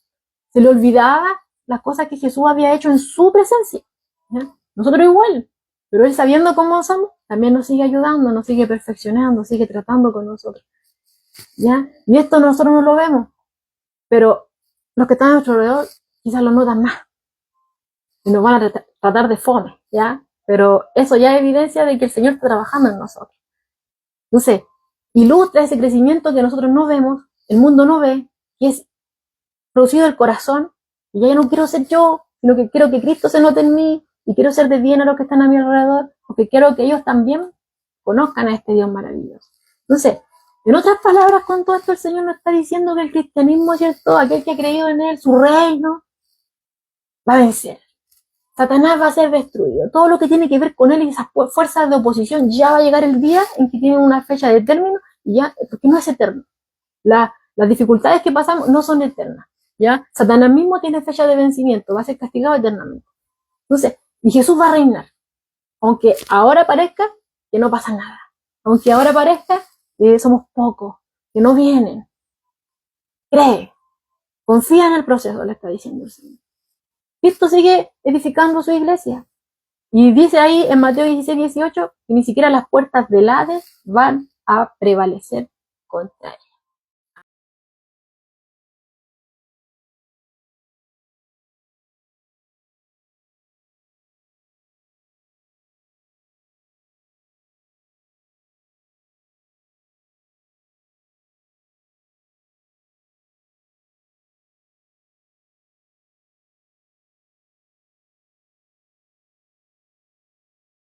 se les olvidaba las cosas que Jesús había hecho en su presencia. ¿Ya? Nosotros igual, pero Él, sabiendo cómo somos, también nos sigue ayudando, nos sigue perfeccionando, sigue tratando con nosotros. ¿Ya? Y esto nosotros no lo vemos, pero los que están a nuestro alrededor quizás lo notan más y nos van a tratar de fome, ¿ya? Pero eso ya es evidencia de que el Señor está trabajando en nosotros. Entonces, ilustra ese crecimiento que nosotros no vemos, el mundo no ve, que es producido del corazón, y ya no quiero ser yo, sino que quiero que Cristo se note en mí, y quiero ser de bien a los que están a mi alrededor, porque quiero que ellos también conozcan a este Dios maravilloso. Entonces, en otras palabras, con todo esto el Señor nos está diciendo que el cristianismo, ¿cierto?, aquel que ha creído en Él, su reino, va a vencer. Satanás va a ser destruido. Todo lo que tiene que ver con él y esas fuerzas de oposición, ya va a llegar el día en que tienen una fecha de término, y ya, porque no es eterno. Las dificultades que pasamos no son eternas. ¿Ya? Satanás mismo tiene fecha de vencimiento, va a ser castigado eternamente. Entonces, y Jesús va a reinar. Aunque ahora parezca que no pasa nada. Aunque ahora parezca que somos pocos, que no vienen. Cree. Confía en el proceso, le está diciendo el Señor. Cristo sigue edificando su iglesia. Y dice ahí en Mateo 16, 18, que ni siquiera las puertas del Hades van a prevalecer contra él.